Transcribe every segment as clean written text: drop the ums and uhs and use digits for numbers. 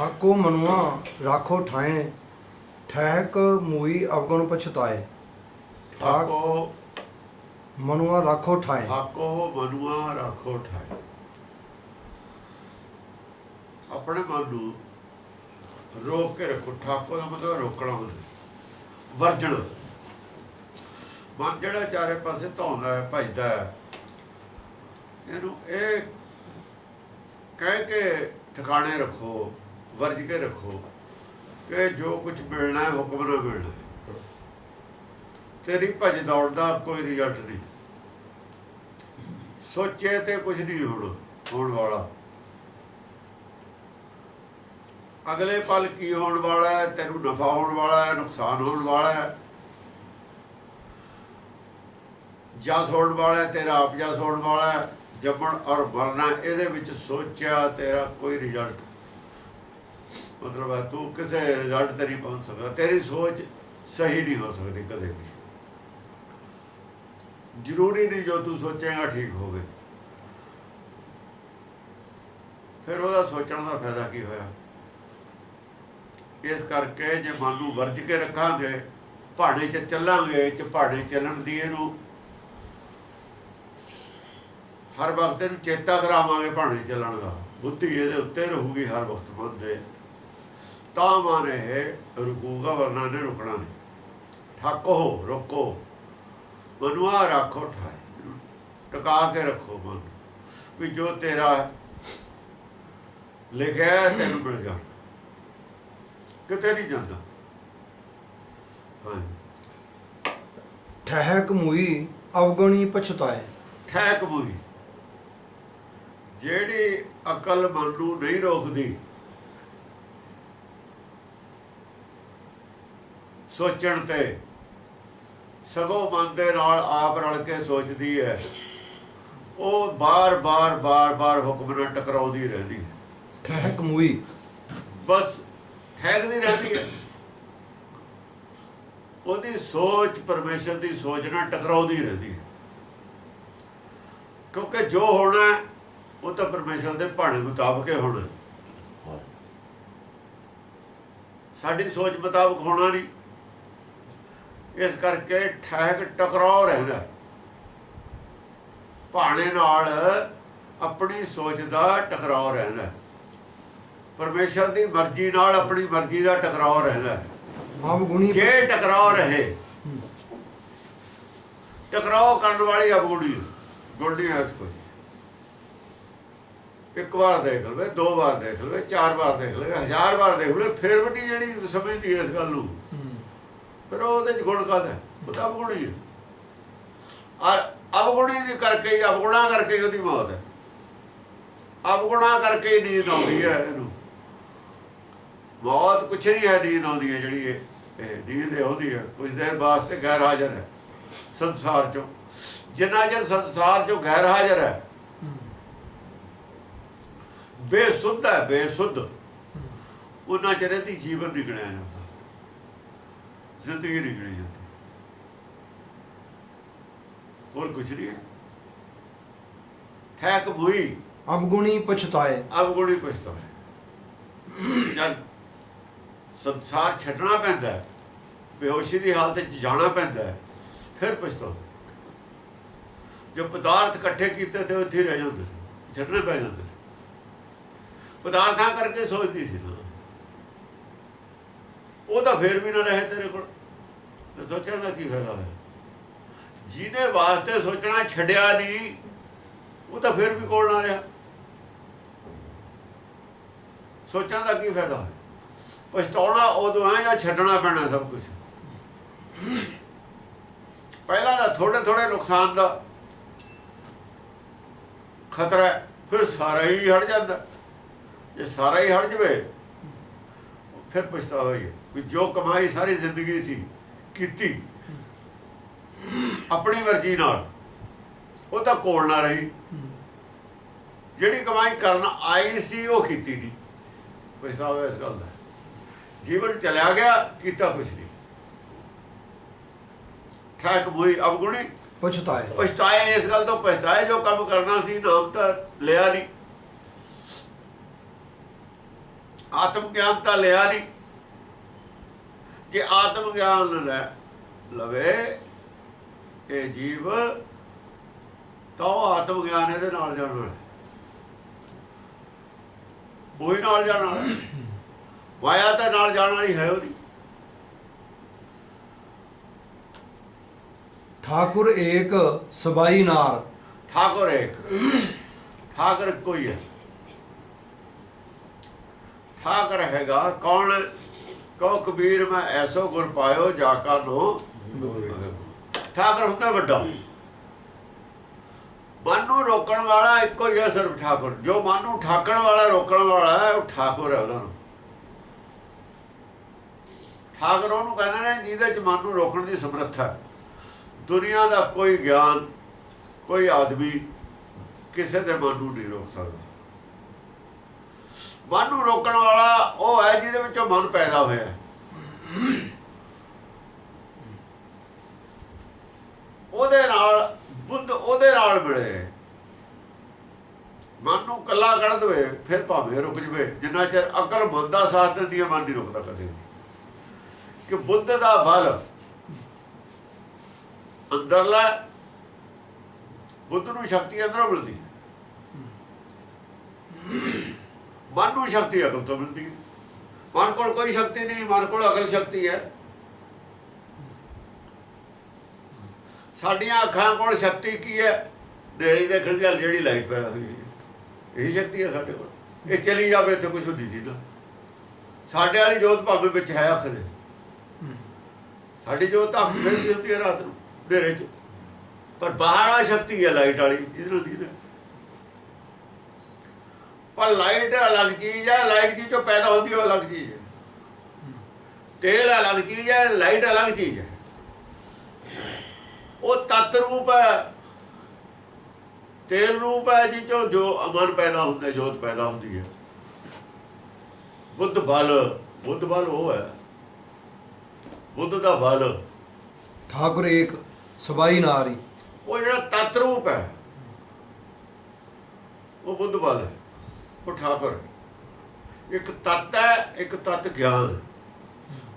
ठाको मनुआ राखो ठाए ठहक मुई अवगुण पछताए। ठाक ठाको मनुआ राखो ठाए। ठाको मनुआ राखो ठाए। अपने मन ਨੂੰ रोक के रखो। ठाको का मतलब रोकना ਹੁੰਦਾ, ਵਰਜਣਾ। ਮਨ ਜਿਹੜਾ ਚਾਰੇ ਪਾਸੇ ਧੌਂਦਾ ਹੈ, ਭਜਦਾ ਹੈ, ਇਹਨੂੰ ਇਹ ਕਹਿ ਕੇ ਠਿਕਾਣੇ ਰੱਖੋ, ਵਰਜ ਕੇ ਰੱਖੋ ਕਿ ਜੋ ਕੁਝ ਮਿਲਣਾ ਹੈ ਹੁਕਮ ਨਾਲ ਮਿਲਣਾ ਹੈ। ਤੇਰੀ ਭਜ ਦੌੜ ਦਾ ਕੋਈ ਰਿਜ਼ਲਟ ਨਹੀਂ, ਸੋਚੇ ਤੇ ਕੁਝ ਨਹੀਂ ਹੋਣ ਵਾਲਾ। ਅਗਲੇ ਪਲ ਕੀ ਹੋਣ ਵਾਲਾ ਹੈ, ਤੈਨੂੰ ਨਫਾ ਹੋਣ ਵਾਲਾ ਹੈ, ਨੁਕਸਾਨ ਹੋਣ ਵਾਲਾ ਹੈ, ਜਸ ਹੋਣ ਵਾਲਾ ਹੈ, ਤੇਰਾ ਆਪ ਜਸ ਹੋਣ ਵਾਲਾ ਹੈ, ਜੰਮਣ ਔਰ ਮਰਨਾ। ਇਹਦੇ ਵਿੱਚ ਸੋਚਿਆ ਤੇਰਾ ਕੋਈ ਰਿਜ਼ਲਟ, ਮਤਲਬ ਹੈ ਤੂੰ ਕਿਸੇ ਰਿਜ਼ਲਟ ਤੇ ਨਹੀਂ ਪਹੁੰਚ ਸਕਦਾ। ਤੇਰੀ ਸੋਚ ਸਹੀ ਨਹੀਂ ਹੋ ਸਕਦੀ ਕਦੇ ਵੀ। ਜ਼ਰੂਰੀ ਨਹੀਂ ਜੋ ਤੂੰ ਸੋਚੇਗਾ ਠੀਕ ਹੋਵੇ। ਫਿਰ ਉਹਦਾ ਸੋਚਣ ਦਾ ਫਾਇਦਾ ਕੀ ਹੋਇਆ? ਇਸ ਕਰਕੇ ਜੇ ਮਨ ਨੂੰ ਵਰਜ ਕੇ ਰੱਖਾਂਗੇ, ਪਹਾੜੇ 'ਚ ਚੱਲਾਂਗੇ, ਪਹਾੜੇ ਚੱਲਣ ਦੀ ਇਹਨੂੰ ਹਰ ਵਕਤ ਇਹਨੂੰ ਚੇਤਾ ਕਰਾਵਾਂਗੇ ਪਹਾੜੇ ਚੱਲਣ ਦਾ। ਬੁੱਧੀ ਇਹਦੇ ਉੱਤੇ ਰਹੂਗੀ ਹਰ ਵਕਤ ਮਨ ਦੇ, ਤਾਂ ਮਨ ਇਹ ਰੁਕੂਗਾ, ਵਰਨਾ ਨੇ ਰੁਕਣਾ ਨਹੀਂ। ਠਾਕੋ ਰੋਕੋ, ਮਨੁਆ ਰੱਖੋ ਠਾਏ, ਟਿਕਾ ਕੇ ਰੱਖੋ ਮਨ, ਵੀ ਜੋ ਤੇਰਾ ਲਿਖਿਆ ਤੈਨੂੰ ਮਿਲ ਜਾਣਾ, ਕਿਤੇ ਨਹੀਂ ਜਾਂਦਾ। ठहक मुई अवगुणी पछताए। ਠਹਿਕ ਮੂਈ, ਜਿਹੜੀ ਅਕਲ ਮਨ ਨੂੰ ਨਹੀਂ ਰੋਕਦੀ, ਸੋਚਣ ਤੇ ਸਗੋਂ ਮਨ ਦੇ ਨਾਲ ਆਪ ਰਲ ਕੇ ਸੋਚਦੀ ਹੈ, ਉਹ ਬਾਰ-ਬਾਰ ਹੁਕਮ ਨਾਲ ਟਕਰਾਉਂਦੀ ਰਹਿੰਦੀ ਹੈ। ठहक मुई ਬਸ ਠਹਿਕਦੀ ਰਹਿੰਦੀ ਹੈ। ਉਹਦੀ ਸੋਚ ਪਰਮੇਸ਼ਰ ਦੀ ਸੋਚ ਨਾਲ ਟਕਰਾਉਂਦੀ ਰਹਿੰਦੀ ਹੈ, ਕਿਉਂਕਿ ਜੋ ਹੋਣਾ ਉਹ ਤਾਂ ਪਰਮੇਸ਼ਰ ਦੇ ਭਾਣੇ ਮੁਤਾਬਕ ਹੀ ਹੋਣਾ, ਸਾਡੀ ਸੋਚ ਮੁਤਾਬਕ ਹੋਣਾ ਨਹੀਂ। ਇਸ ਕਰਕੇ ਠਹਿਕ ਟਕਰਾਅ ਰਹਿੰਦਾ, ਭਾਣੇ ਨਾਲ ਆਪਣੀ ਸੋਚ ਦਾ ਟਕਰਾਅ ਰਹਿੰਦਾ, ਪਰਮੇਸ਼ਰ ਦੀ ਮਰਜ਼ੀ ਨਾਲ ਆਪਣੀ ਮਰਜ਼ੀ ਦਾ ਟਕਰਾਅ ਰਹਿੰਦਾ। अवगुणी ਜੇ ਟਕਰਾਅ ਰਹੇ, ਟਕਰਾਅ ਕਰਨ ਵਾਲੀ ਅਵਗੁਣੀ ਗੁਣ ਨਹੀਂ ਹੈ ਕੋਈ। ਇੱਕ ਵਾਰ ਦੇਖ ਲਵੇ, ਦੋ ਵਾਰ ਦੇਖ ਲਵੇ, ਚਾਰ ਵਾਰ ਦੇਖ ਲਵੇ, 1000 ਵਾਰ ਦੇਖ ਲਵੇ, ਫਿਰ ਵੀ ਨਹੀਂ ਜਿਹੜੀ ਸਮਝਦੀ ਇਸ ਗੱਲ ਨੂੰ, ਫਿਰ ਉਹਦੇ 'ਚ ਗੁਣ ਕਾਹਦਾ? ਉਹ ਤਾਂ ਅਵਗੁਣੀ ਹੈ। ਔਰ ਅਵਗੁਣੀ ਦੀ ਕਰਕੇ ਹੀ, ਅਵਗੁਣਾ ਕਰਕੇ ਹੀ ਉਹਦੀ ਮੌਤ ਹੈ। ਅਵਗੁਣਾ ਕਰਕੇ ਹੀ ਨੀਂਦ ਆਉਂਦੀ ਹੈ ਇਹਨੂੰ। ਮੌਤ ਕੁਛ ਨਹੀਂ ਹੈ, ਨੀਂਦ ਆਉਂਦੀ ਹੈ ਜਿਹੜੀ ਇਹ ਨੀਂਦ ਆਉਂਦੀ ਹੈ ਕੁਝ ਦੇਰ ਵਾਸਤੇ ਗੈਰ ਹਾਜ਼ਰ ਹੈ ਸੰਸਾਰ 'ਚੋਂ। ਜਿੰਨਾ ਚਿਰ ਸੰਸਾਰ 'ਚੋਂ ਗੈਰ ਹਾਜ਼ਰ ਹੈ, ਬੇਸੁੱਧ ਹੈ, ਬੇਸੁੱਧ, ਉਹਨਾਂ ਚਿਰ ਇਹਦੀ ਜੀਵਨ ਨਹੀਂ ਗਿਣਿਆ ਜਾਂਦਾ, ਜ਼ਿੰਦਗੀ ਨਹੀਂ ਗਿਣੀ ਜਾਂਦੀ, ਹੋਰ ਕੁਛ ਨਹੀਂ ਹੈ। ਠਹਿਕ ਮੂਈ अवगुणी पछताए। ਅਵਗੁਣੀ ਪਛਤਾਏ। ਜਦ ਸੰਸਾਰ ਛੱਡਣਾ ਪੈਂਦਾ ਹੈ, ਬੇਹੋਸ਼ੀ ਦੀ ਹਾਲਤ 'ਚ ਜਾਣਾ ਪੈਂਦਾ ਹੈ, ਫਿਰ ਪਛਤਾਉਂਦਾ। ਜੋ ਪਦਾਰਥ ਇਕੱਠੇ ਕੀਤੇ ਤੇ ਉੱਥੇ ਰਹਿ ਜਾਂਦੇ, ਛੱਡਣੇ ਪੈ ਜਾਂਦੇ। ਪਦਾਰਥਾਂ ਕਰਕੇ ਸੋਚਦੀ ਸੀ ਨਾ, ਉਹ ਤਾਂ ਫੇਰ ਵੀ ਨਾ ਰਹੇ ਤੇਰੇ ਕੋਲ, ਸੋਚਣ ਦਾ ਕੀ ਫਾਇਦਾ ਹੈ? ਜਿਹਦੇ ਵਾਸਤੇ ਸੋਚਣਾ ਛੱਡਿਆ ਨਹੀਂ, ਉਹ ਤਾਂ ਫੇਰ ਵੀ ਕੋਲ ਨਾ ਰਿਹਾ, ਸੋਚਣ ਦਾ ਕੀ ਫਾਇਦਾ ਹੈ? ਪਛਤਾਉਣਾ ਉਦੋਂ ਹੈ ਜਾਂ ਛੱਡਣਾ ਪੈਣਾ ਸਭ ਕੁਝ। ਪਹਿਲਾਂ ਤਾਂ ਥੋੜੇ ਨੁਕਸਾਨ ਦਾ ਖਤਰਾ ਹੈ, ਫਿਰ ਸਾਰਾ ਹੀ ਹਟ ਜਾਂਦਾ। ਜੇ ਸਾਰਾ ਹੀ ਹਟ ਜਾਵੇ ਫਿਰ ਪਛਤਾਵਾ ਹੀ ਹੈ ਵੀ ਜੋ ਕਮਾਈ ਸਾਰੀ ਜ਼ਿੰਦਗੀ ਸੀ ਕੀਤੀ ਆਪਣੀ ਮਰਜ਼ੀ ਨਾਲ, ਉਹ ਤਾਂ ਕੋਲ ਨਾ ਰਹੀ। ਜਿਹੜੀ ਕਮਾਈ ਕਰਨ ਆਈ ਸੀ ਉਹ ਕੀਤੀ ਨਹੀਂ, ਪਛਤਾਵਾ ਇਸ ਗੱਲ ਦਾ। ਜੀਵਨ ਚਲਿਆ ਗਿਆ, ਕੀਤਾ ਕੁਛ ਨਹੀਂ। ਠਹਿਕ ਮੂਈ ਅਵਗੁਣੀ पछताए। ਪਛਤਾਏ, ਇਸ ਗੱਲ ਤੋਂ ਪਛਤਾਏ ਜੋ ਕੰਮ ਕਰਨਾ ਸੀ ਨਾਮ ਤਾਂ ਲਿਆ ਨਹੀਂ। ਆਤਮ ਗਿਆਨ ਤਾਂ ਲਿਆ ਨਹੀਂ। ਜੇ ਆਤਮ ਗਿਆਨ ਲੈ ਲਵੇ ਇਹ ਜੀਵ ਤਾਂ ਉਹ ਆਤਮ ਗਿਆਨ ਇਹਦੇ ਨਾਲ ਜਾਣ ਵਾਲਾ, ਉਹੀ ਨਾਲ ਜਾਣ ਵਾਲਾ। ਮਾਇਆ ਤਾਂ ਨਾਲ ਜਾਣ ਵਾਲੀ ਹੈ ਉਹ ਨਹੀਂ। ਠਾकुर एक सबाई नार। ਠਾਕੁਰ ਇੱਕ, ਠਾਕੁਰ ਕੋਈ ਹੈ। ਠਾਕੁਰ ਹੈਗਾ ਕੌਣ? ਕਹੋ ਕਬੀਰ ਮੈਂ ਐਸੋ ਗੁਰ ਪਾਇਓ ਜਾ ਕਾ ਨੋ। ਠਾਕੁਰ ਹੁੰਦਾ ਵੱਡਾ। ਮਨ ਨੂੰ ਰੋਕਣ ਵਾਲਾ ਇੱਕੋ ਹੀ ਹੈ ਸਿਰਫ ਠਾਕੁਰ। ਜੋ ਮਨ ਨੂੰ ਠਾਕਣ ਵਾਲਾ ਰੋਕਣ ਵਾਲਾ ਹੈ ਉਹ ਠਾਕੁਰ ਹੈ। ਉਹਨਾਂ ਨੂੰ ਠਾਕੁਰ ਉਹਨੂੰ ਕਹਿੰਦੇ ਨੇ ਜਿਹਦੇ ਚ ਮਨ ਨੂੰ ਰੋਕਣ ਦੀ ਸਮਰੱਥਾ ਹੈ। ਦੁਨੀਆ ਦਾ ਕੋਈ ਗਿਆਨ, ਕੋਈ ਆਦਮੀ ਕਿਸੇ ਦੇ ਮਨ ਨੂੰ ਨਹੀਂ ਰੋਕ ਸਕਦਾ। ਮਨ ਨੂੰ ਰੋਕਣ ਵਾਲਾ ਉਹ ਹੈ ਜਿਹਦੇ ਵਿੱਚੋਂ ਮਨ ਪੈਦਾ ਹੋਇਆ। ਉਹਦੇ ਨਾਲ ਬੁੱਧ ਉਹਦੇ ਨਾਲ ਮਿਲੇ। ਮਨ ਨੂੰ ਕੱਲਾ ਕੱਢ ਦੇਵੇ ਫਿਰ ਭਾਵੇਂ ਰੁਕ ਜਵੇ। ਜਿੰਨਾ ਚਿਰ ਅਕਲ ਮਨ ਦਾ ਸਾਥ ਦਿੰਦੀ ਹੈ ਮਨ ਨਹੀਂ ਰੁਕਦਾ ਕਦੇ। ਕਿ ਬੁੱਧ ਦਾ ਬਲ ਅੰਦਰਲਾ, ਬੁੱਧ ਨੂੰ ਸ਼ਕਤੀ ਅੰਦਰੋਂ ਮਿਲਦੀ। ਮਨ ਨੂੰ ਸ਼ਕਤੀ ਅਕਲ ਤੋਂ ਮਿਲਦੀ। ਮਨ ਕੋਲ ਕੋਈ ਸ਼ਕਤੀ ਨਹੀਂ, ਮਨ ਕੋਲ ਅਕਲ ਸ਼ਕਤੀ ਹੈ। ਸਾਡੀਆਂ ਅੱਖਾਂ ਕੋਲ ਸ਼ਕਤੀ ਕੀ ਹੈ? ਨੇੜੇ ਦੇਖਣ ਦੀ ਜਿਹੜੀ ਲਾਈਟ ਪੈਦਾ ਹੋਈ ਹੈ, ਇਹੀ ਸ਼ਕਤੀ ਹੈ ਸਾਡੇ ਕੋਲ। ਇਹ ਚਲੀ ਜਾਵੇ ਇੱਥੇ ਕੁਛ ਹੁੰਦੀ ਨਹੀਂ ਨਾ। ਸਾਡੇ ਵਾਲੀ ਜੋਤ ਭਾਵੇਂ ਵਿੱਚ ਹੈ ਅੱਖ ਦੇ, ਸਾਡੀ ਜੋਤ ਤਾਂ ਅੱਖ ਫਿਰ ਵੀ ਹੁੰਦੀ ਹੈ ਰਾਤ ਨੂੰ ਹਨੇਰੇ 'ਚ। ਪਰ ਬਾਹਰ ਆ ਸ਼ਕਤੀ ਹੈ ਲਾਈਟ ਵਾਲੀ, ਜਿਹਦੇ ਨਾਲ ਦੀਦਾ। ਪਰ ਲਾਈਟ ਅਲੱਗ ਚੀਜ਼ ਹੈ, ਲਾਈਟ ਜੀ ਚੋਂ ਪੈਦਾ ਹੁੰਦੀ ਉਹ ਅਲੱਗ ਚੀਜ਼ ਹੈ। ਤੇਲ ਅਲੱਗ ਚੀਜ਼ ਹੈ, ਲਾਈਟ ਅਲੱਗ ਚੀਜ਼ ਹੈ। ਉਹ ਤਤ ਰੂਪ ਹੈ, ਤੇਲ ਰੂਪ ਹੈ ਜੀ ਚੋਂ ਜੋ ਅਮਨ ਪੈਦਾ ਹੁੰਦਾ, ਜੋਤ ਪੈਦਾ ਹੁੰਦੀ ਹੈ। ਬੁੱਧ ਬਲ, ਬੁੱਧ ਬਲ ਉਹ ਹੈ। ਬੁੱਧ ਦਾ ਬਲ ठाकुर एक सबाई नारी। ਉਹ ਜਿਹੜਾ ਤਤ ਰੂਪ ਹੈ ਉਹ ਬੁੱਧ ਬਲ ਹੈ, ਉਹ ਠਾਕੁਰ। ਇੱਕ ਤਤ ਹੈ, ਇੱਕ ਤਤ ਗਿਆਨ।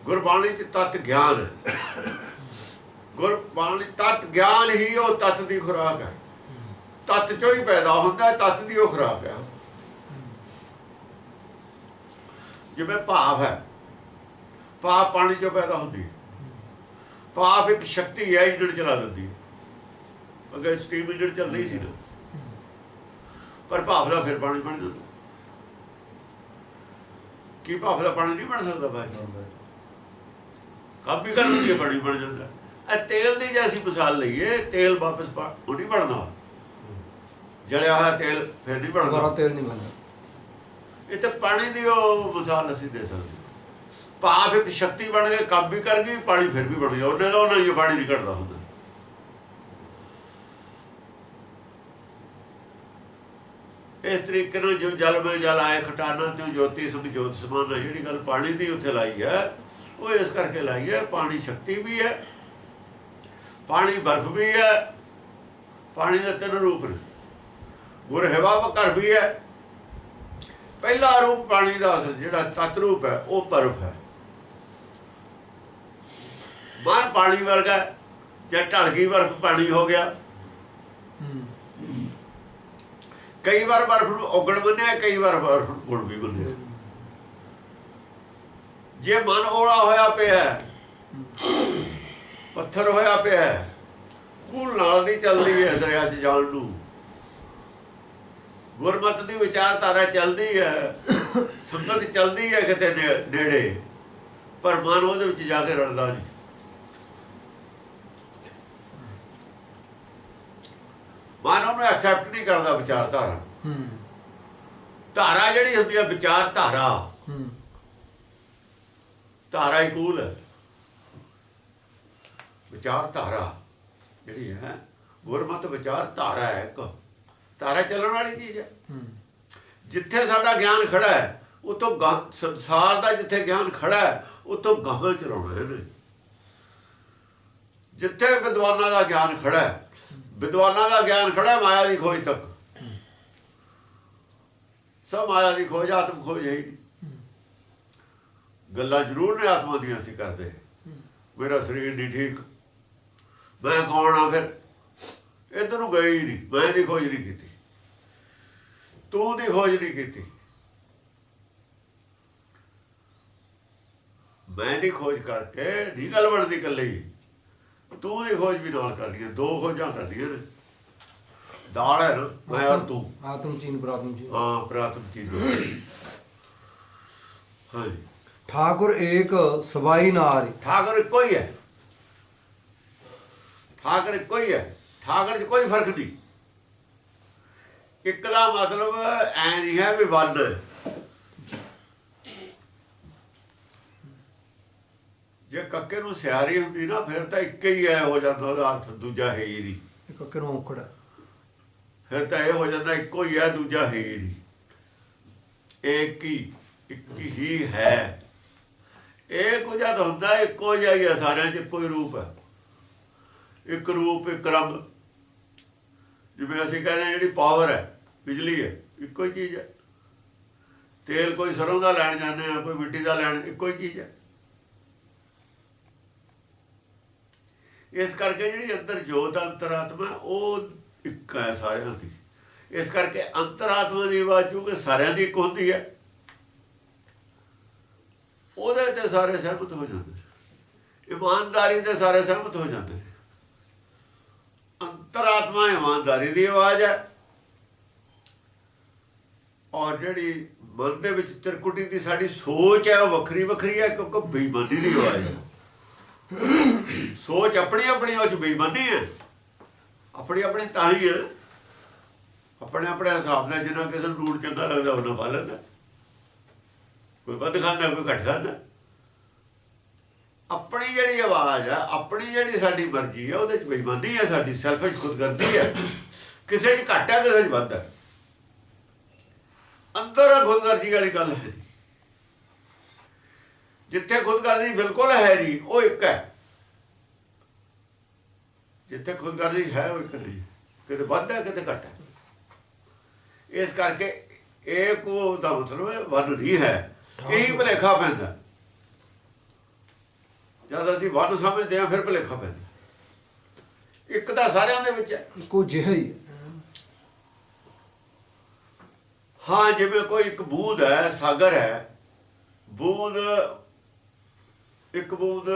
ਗੁਰਬਾਣੀ 'ਚ ਤਤ ਗਿਆਨ ਹੈ। ਗੁਰਬਾਣੀ ਤਤ ਗਿਆਨ ਹੀ ਉਹ ਤਤ ਦੀ ਖੁਰਾਕ ਹੈ। ਤਤ 'ਚੋਂ ਹੀ ਪੈਦਾ ਹੁੰਦਾ, ਤਤ ਦੀ ਉਹ ਖੁਰਾਕ ਹੈ। ਜਿਵੇਂ ਭਾਵ ਹੈ, ਭਾਵ ਪਾਣੀ 'ਚੋਂ ਪੈਦਾ ਹੁੰਦੀ ਹੈ। ਭਾਵ ਇੱਕ ਸ਼ਕਤੀ ਹੈ, ਇੰਜਣ ਚਲਾ ਦਿੰਦੀ ਹੈ। ਅਗਰ ਸਟੀਮ ਇੰਜਣ ਚੱਲਦਾ ਹੀ ਸੀ ਨਾ, ਪਰ ਭਾਵ ਦਾ ਫਿਰ ਪਾਣੀ ਬਣ ਜਾਂਦਾ। ਕੀ ਭਾਵ ਦਾ ਪਾਣੀ ਨਹੀਂ ਬਣ ਸਕਦਾ? ਬਾਅਦ ਕੰਮ ਵੀ ਕਰ ਦਿੰਦੀ ਹੈ, ਪਾਣੀ ਬਣ ਜਾਂਦਾ। ਇਹ ਤੇਲ ਦੀ ਜੇ ਅਸੀਂ ਮਿਸਾਲ ਲਈਏ, ਤੇਲ ਵਾਪਸ ਉਹ ਨਹੀਂ ਬਣਦਾ। ਜਲਿਆ ਹੋਇਆ ਤੇਲ ਫਿਰ ਨਹੀਂ ਬਣਦਾ, तेल नहीं बनता। ਇਹ ਤਾਂ ਪਾਣੀ ਦੀ ਉਹ ਮਿਸਾਲ ਅਸੀਂ ਦੇ ਸਕਦੇ। ਭਾਵ ਇੱਕ ਸ਼ਕਤੀ ਬਣ ਕੇ ਕੰਮ ਵੀ ਕਰ ਗਈ, ਪਾਣੀ ਫਿਰ ਵੀ ਬਣ ਗਿਆ। ਉਹਨੇ ਦਾ ਉਹਨਾਂ ਹੀ ਪਾਣੀ ਨਹੀਂ ਘਟਦਾ ਹੁੰਦਾ। ਇਸ ਤਰੀਕੇ ਨਾਲ ਜੋ ਜਲ ਮੈਂ ਜਲ ਆਏ ਖਟਾਨਾ ਤੇ ਜੋਤੀ ਸੁਖ ਜੋਤ ਸਮਾਨ ਹੈ। ਜਿਹੜੀ ਗੱਲ ਪਾਣੀ ਦੀ ਉੱਥੇ ਲਾਈ ਹੈ ਉਹ ਇਸ ਕਰਕੇ ਲਾਈ ਹੈ, ਪਾਣੀ ਸ਼ਕਤੀ ਵੀ ਹੈ, ਪਾਣੀ ਬਰਫ਼ ਵੀ ਹੈ। ਪਾਣੀ ਦੇ ਤਿੰਨ ਰੂਪ ਨੇ। ਗੁਰ ਹਵਾ ਘਰ ਵੀ ਹੈ। ਪਹਿਲਾ ਰੂਪ ਪਾਣੀ ਦਾ ਅਸਲ ਜਿਹੜਾ ਤਤ ਰੂਪ ਹੈ ਉਹ ਬਰਫ਼ ਹੈ। ਮਨ ਪਾਣੀ ਵਰਗਾ, ਜੇ ਢਲ ਗਈ ਬਰਫ਼ ਪਾਣੀ ਹੋ ਗਿਆ। ਕਈ ਵਾਰ ਬਰਫ਼ ਨੂੰ ਔਗਣ ਮੰਨਿਆ, ਕਈ ਵਾਰ ਬਰਫ਼ ਗੁਣ ਵੀ ਮੰਨਿਆ। ਜੇ ਮਨ ਔਲਾ ਹੋਇਆ ਪਿਆ, ਪੱਥਰ ਹੋਇਆ ਪਿਆ, ਕੂਲ ਨਾਲ ਦੀ ਚੱਲਦੀ ਹੈ ਦਰਿਆ 'ਚ ਜਾਣ ਨੂੰ। ਗੁਰਮਤਿ ਦੀ ਵਿਚਾਰਧਾਰਾ ਚੱਲਦੀ ਹੈ, ਸੰਗਤ ਚੱਲਦੀ ਹੈ ਕਿਤੇ ਨੇੜੇ, ਪਰ ਮਨ ਉਹਦੇ ਵਿੱਚ ਜਾ ਕੇ ਰਲਦਾ ਨਹੀਂ। ਮਨ ਉਹਨੂੰ ਐਕਸੈਪਟ ਨਹੀਂ ਕਰਦਾ ਵਿਚਾਰਧਾਰਾ। ਧਾਰਾ ਜਿਹੜੀ ਹੁੰਦੀ ਹੈ ਵਿਚਾਰਧਾਰਾ, ਧਾਰਾ ਹੀ ਕੂਲ ਹੈ। ਵਿਚਾਰਧਾਰਾ ਜਿਹੜੀ ਹੈ ਗੁਰਮਤਿ ਵਿਚਾਰਧਾਰਾ ਹੈ। ਇੱਕ ਧਾਰਾ ਚੱਲਣ ਵਾਲੀ ਚੀਜ਼ ਹੈ। ਜਿੱਥੇ ਸਾਡਾ ਗਿਆਨ ਖੜਾ ਹੈ ਉਤੋਂ ਸੰਸਾਰ ਦਾ ਜਿੱਥੇ ਗਿਆਨ ਖੜਾ ਹੈ ਉਤੋਂ ਗਾਹਾਂ ਚਲਾਉਣਾ ਇਹਨੇ। ਜਿੱਥੇ ਵਿਦਵਾਨਾਂ ਦਾ ਗਿਆਨ ਖੜਾ ਹੈ, ਵਿਦਵਾਨਾਂ ਦਾ ਗਿਆਨ ਖੜਾ ਮਾਇਆ ਦੀ ਖੋਜ ਤੱਕ। ਸਭ ਮਾਇਆ ਦੀ ਖੋਜ, ਆਤਮ ਖੋਜ ਹੈ ਹੀ ਨਹੀਂ। ਗੱਲਾਂ ਜ਼ਰੂਰ ਨੇ ਆਤਮਾ ਦੀਆਂ ਅਸੀਂ ਕਰਦੇ, ਮੇਰਾ ਸਰੀਰ ਨਹੀਂ ਠੀਕ, ਮੈਂ ਕੌਣ ਆ, ਫਿਰ ਇੱਧਰ ਨੂੰ ਗਏ ਹੀ ਨਹੀਂ, ਮੈਂ ਦੀ ਖੋਜ ਨਹੀਂ ਕੀਤੀ, ਤੂੰ ਦੀ ਖੋਜ ਨਹੀਂ ਕੀਤੀ। ਮੈਂ ਦੀ ਖੋਜ ਕਰਕੇ ਨਹੀਂ ਗੱਲ ਬਣਦੀ ਇਕੱਲੇ ਹੀ, ਤੂੰ ਦੀ ਖੋਜ ਵੀ ਨਾਲ ਕਰਨੀ ਹੈ, ਦੋ ਖੋਜਾਂ ਕਰਨੀਆਂ ਨੇ। ਦਾਲ ਹੈ ਨਾ, ਮੈਂ ਔਰ ਤੂੰ, ਆਤਮ ਚੀਨ ਪ੍ਰਾਤਮ ਚੀਨ। ਹਾਂ, ਪ੍ਰਾਤਮ ਚੀਜ਼। ਹਾਂਜੀ, ਠਾकुर एक सबाई नारी। ਠਾਕੁਰ ਇੱਕੋ ਹੀ ਹੈ, ਠਾਕੁਰ ਇੱਕੋ ਹੀ ਹੈ, ਠਾਕੁਰ 'ਚ ਕੋਈ ਫਰਕ ਨਹੀਂ। ਇੱਕ ਦਾ ਮਤਲਬ ਐ ਨਹੀਂ ਹੈ ਵੀ ਵੰਨ ਹੈ। ਜੇ ਕੱਕੇ ਨੂੰ ਸਿਆਰੀ ਹੁੰਦੀ ਨਾ, ਫਿਰ ਤਾਂ ਇੱਕ ਹੀ ਹੈ ਹੋ ਜਾਂਦਾ, ਉਹਦਾ ਅਰਥ ਦੂਜਾ ਹੈ ਹੀ ਨਹੀਂ। ਕੱਕੇ ਨੂੰ ਔਂਕੜ ਹੈ, ਫਿਰ ਤਾਂ ਇਹ ਹੋ ਜਾਂਦਾ ਇੱਕੋ ਹੀ ਹੈ, ਦੂਜਾ ਹੈ ਹੀ ਨਹੀਂ, ਇੱਕ ਹੀ ਹੈ। ਇਹ ਕੁਝ ਜਦ ਹੁੰਦਾ ਇੱਕੋ ਜਿਹਾ ਹੀ ਹੈ, ਸਾਰਿਆਂ 'ਚ ਇੱਕੋ ਹੀ ਰੂਪ ਹੈ, ਇੱਕ ਰੂਪ ਇੱਕ ਰੰਗ। ਜਿਵੇਂ ਅਸੀਂ ਕਹਿੰਦੇ ਹਾਂ ਜਿਹੜੀ ਪਾਵਰ ਹੈ, ਬਿਜਲੀ ਹੈ, ਇੱਕੋ ਹੀ ਚੀਜ਼ ਹੈ। ਤੇਲ ਕੋਈ ਸਰੋਂ ਦਾ ਲੈਣ ਜਾਂਦੇ ਆ, ਕੋਈ ਮਿੱਟੀ ਦਾ ਲੈਣ, ਇੱਕੋ ਹੀ ਚੀਜ਼ ਹੈ। ਇਸ ਕਰਕੇ ਜਿਹੜੀ ਅੰਦਰ ਜੋਤ ਅੰਤਰਾਤਮਾ, ਉਹ ਇੱਕ ਹੈ ਸਾਰਿਆਂ ਦੀ। ਇਸ ਕਰਕੇ ਅੰਤਰਾਤਮਾ ਦੀ ਆਵਾਜ਼ ਚੂੰਕਿ ਸਾਰਿਆਂ ਦੀ ਇੱਕ ਹੁੰਦੀ ਹੈ, ਉਹਦੇ ਤੇ ਸਾਰੇ ਸਹਿਮਤ ਹੋ ਜਾਂਦੇ ਨੇ। ਇਮਾਨਦਾਰੀ ਦੇ ਸਾਰੇ ਸਹਿਮਤ ਹੋ ਜਾਂਦੇ ਨੇ। ਅੰਤਰਾਤਮਾ ਇਮਾਨਦਾਰੀ ਦੀ ਆਵਾਜ਼ ਹੈ, ਔਰ ਜਿਹੜੀ ਮਨ ਦੇ ਵਿੱਚ ਤਿਰਕੁਟੀ ਦੀ ਸਾਡੀ ਸੋਚ ਹੈ, ਉਹ ਵੱਖਰੀ ਵੱਖਰੀ ਹੈ, ਕਿਉਂਕਿ ਬੇਈਮਾਨੀ ਦੀ ਆਵਾਜ਼ ਹੈ। ਸੋਚ ਆਪਣੀ ਆਪਣੀ, ਉਹ 'ਚ ਬੇਈਮਾਨੀ ਹੈ, ਆਪਣੀ ਆਪਣੀ ਤਾਂ ਹੀ ਹੈ। ਆਪਣੇ ਆਪਣੇ ਹਿਸਾਬ ਨਾਲ ਜਿੰਨਾ ਕਿਸੇ ਨੂੰ ਲੂਣ ਚੰਗਾ ਲੱਗਦਾ ਉਹਨਾਂ ਪਾ ਲੈਂਦਾ, ਕੋਈ ਵੱਧ ਖਾਂਦਾ, ਕੋਈ ਘੱਟ ਖਾਂਦਾ। ਆਪਣੀ ਜਿਹੜੀ ਆਵਾਜ਼ ਹੈ, ਆਪਣੀ ਜਿਹੜੀ ਸਾਡੀ ਮਰਜ਼ੀ ਹੈ, ਉਹਦੇ 'ਚ ਬੇਈਮਾਨੀ ਹੈ, ਸਾਡੀ ਸੈਲਫਿਸ਼ ਖੁਦਗਰਜ਼ੀ ਹੈ। ਕਿਸੇ 'ਚ ਘੱਟ ਹੈ, ਕਿਸੇ 'ਚ ਵੱਧ ਹੈ। ਅੰਦਰ ਖੁਦਗਰਜ਼ੀ ਵਾਲੀ ਗੱਲ ਹੈ। ਜਿੱਥੇ ਖੁਦਗਰਜ਼ੀ ਬਿਲਕੁਲ ਹੈ ਨਹੀਂ, ਉਹ ਇੱਕ ਹੈ। ਜਿੱਥੇ ਖੁਦਗਰਜ਼ੀ ਹੈ, ਉਹ ਇੱਕ ਨਹੀਂ, ਕਿਤੇ ਵੱਧ ਹੈ, ਕਿਤੇ ਘੱਟ ਹੈ। ਇਸ ਕਰਕੇ ਇੱਕ ਦਾ ਮਤਲਬ ਹੈ ਵੰਨ ਨਹੀਂ ਹੈ। ਇਹੀ ਭੁਲੇਖਾ ਪੈਂਦਾ, ਜਦ ਅਸੀਂ ਵੰਨ ਸਮਝਦੇ ਹਾਂ, ਫਿਰ ਭੁਲੇਖਾ ਪੈਂਦਾ। ਇੱਕ ਤਾਂ ਸਾਰਿਆਂ ਦੇ ਵਿੱਚ ਹੈ, ਇੱਕੋ ਜਿਹਾ ਹੀ ਹੈ। ਹਾਂ, ਜਿਵੇਂ ਕੋਈ ਇੱਕ ਬੂੰਦ ਹੈ, ਸਾਗਰ ਹੈ, ਬੂੰਦ ਇੱਕ ਬੂੰਦ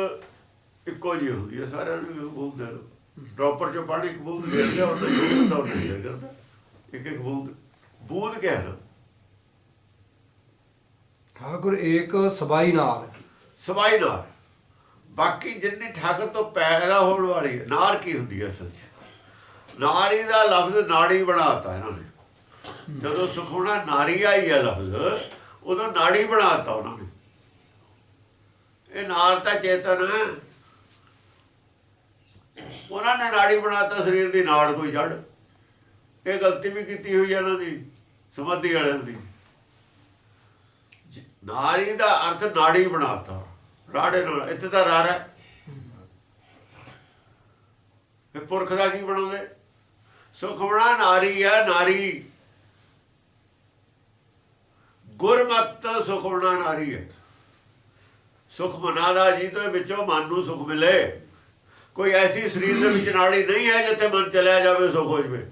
ਇੱਕੋ ਜਿਹੀ ਹੁੰਦੀ ਹੈ ਸਾਰਿਆਂ ਨੂੰ। ਇੱਕ ਬੂੰਦ ਹੈ, ਡ੍ਰੌਪਰ 'ਚੋਂ ਪਾਣੀ ਇੱਕ ਬੂੰਦ ਗਿਰਦਾ, ਉਹਨਾਂ ਹੀ ਹੁੰਦਾ, ਉਹਨਾਂ ਹੀ ਗਿਰਦਾ। ਇੱਕ ਇੱਕ ਬੂੰਦ, ਬੂੰਦ ਕਿਹਾ ਨਾ। ਠਾकुर एक सबाई नार। ਸਬਾਈ ਨਾਰ, ਬਾਕੀ ਜਿੰਨੀ ਠਾਕੁਰ ਤੋਂ ਪੈਦਾ ਹੋਣ ਵਾਲੀ ਹੈ। ਨਾਰ ਕੀ ਹੁੰਦੀ ਹੈ ਅਸਲ 'ਚ? ਨਾਰੀ ਦਾ ਲਫ਼ਜ਼ ਨਾੜੀ ਬਣਾਤਾ ਇਹਨਾਂ ਨੇ। ਜਦੋਂ ਸੁਖਮਣਾ ਨਾਰੀ ਆਈ ਹੈ ਲਫ਼ਜ਼, ਉਦੋਂ ਨਾੜੀ ਬਣਾਤਾ ਉਹਨਾਂ ਨੇ। ਇਹ ਨਾਰ ਤਾਂ ਚੇਤਨ ਹੈ, ਉਹਨਾਂ ਨੇ ਨਾੜੀ ਬਣਾਤਾ ਸਰੀਰ ਦੀ ਨਾੜ ਕੋਈ ਜੜ। ਇਹ ਗਲਤੀ ਵੀ ਕੀਤੀ ਹੋਈ ਹੈ ਇਹਨਾਂ ਦੀ, ਸਮਾਧੀ ਵਾਲਿਆਂ ਦੀ। ਨਾਰੀ ਦਾ ਅਰਥ ਨਾੜੀ ਬਣਾਤਾ, ਰਾੜੇ ਨਾਲ। ਇੱਥੇ ਤਾਂ ਰਾਰ ਹੈ, ਇਹ ਪੁਰਖ ਦਾ ਕੀ ਬਣਾਉਂਦੇ? ਸੁਖਮਣਾ ਨਾਰੀ ਹੈ, ਨਾਰੀ ਗੁਰਮਤ ਸੁਖਮਣਾ ਨਾਰੀ ਹੈ। ਸੁਖ ਮਨਾਦਾ ਜੀ ਤੋਂ ਵਿੱਚੋਂ ਮਨ ਨੂੰ ਸੁਖ ਮਿਲੇ। ਕੋਈ ਐਸੀ ਸਰੀਰ ਦੇ ਵਿੱਚ ਨਾੜੀ ਨਹੀਂ ਹੈ ਜਿੱਥੇ ਮਨ ਚਲਿਆ ਜਾਵੇ ਸੁਖ ਹੋ ਜਾਵੇ।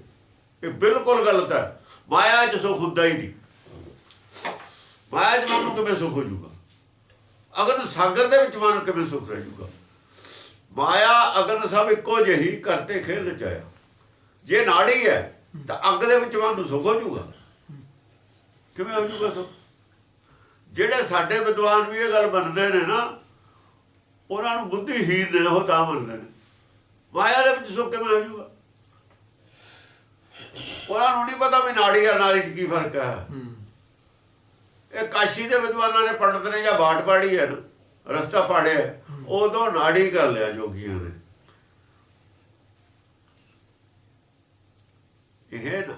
ਇਹ ਬਿਲਕੁਲ ਗਲਤ ਹੈ। ਮਾਇਆ 'ਚ ਸੁਖ ਹੁੰਦਾ ਹੀ ਨਹੀਂ। ਮਾਇਆ 'ਚ ਮਨ ਨੂੰ ਕਿਵੇਂ ਸੁਖ ਹੋ ਜਾਊਗਾ? ਅਗਨ ਸਾਗਰ ਦੇ ਵਿੱਚ ਮਨ ਕਿਵੇਂ ਸੁਖ ਰਹਿ ਜਾਊਗਾ? ਮਾਇਆ ਅਗਨ ਸਭ ਇੱਕੋ ਜਿਹੀ ਕਰਤੇ ਖੇਲ ਰਚਾਇਆ। ਜੇ ਨਾੜੀ ਹੈ ਤਾਂ ਅੱਗ ਦੇ ਵਿੱਚ ਮਨ ਨੂੰ ਸੁਖ ਹੋ ਜਾਊਗਾ। ਕਿਵੇਂ ਹੋ ਜਾਊਗਾ ਸੁਖ? ਜਿਹੜੇ ਸਾਡੇ ਵਿਦਵਾਨ ਵੀ ਇਹ ਗੱਲ ਮੰਨਦੇ ਨੇ ਨਾ, ਉਹਨਾਂ ਨੂੰ ਬੁੱਧੀਹੀਨ ਨੇ, ਉਹ ਤਾਂ ਮੰਨਦੇ ਨੇ ਮਾਇਆ ਦੇ ਵਿੱਚ ਸੁੱਖ ਕਿਵੇਂ ਹੋ ਜਾਊਗਾ। ਉਹਨਾਂ ਨੂੰ ਨਹੀਂ ਪਤਾ ਵੀ ਨਾੜੀ ਆ ਨਾਰੀ 'ਚ ਕੀ ਫਰਕ ਹੈ। ਇਹ ਕਾਸ਼ੀ ਦੇ ਵਿਦਵਾਨਾਂ ਨੇ, ਪੰਡਤ ਨੇ ਜਾਂ ਬਾਟ ਪਾੜੀ ਹੈ ਨਾ, ਰਸਤਾ ਪਾੜਿਆ, ਉਦੋਂ ਨਾੜੀ ਕਰ ਲਿਆ ਜੋਗੀਆਂ ਨੇ। ਇਹ ਨਾ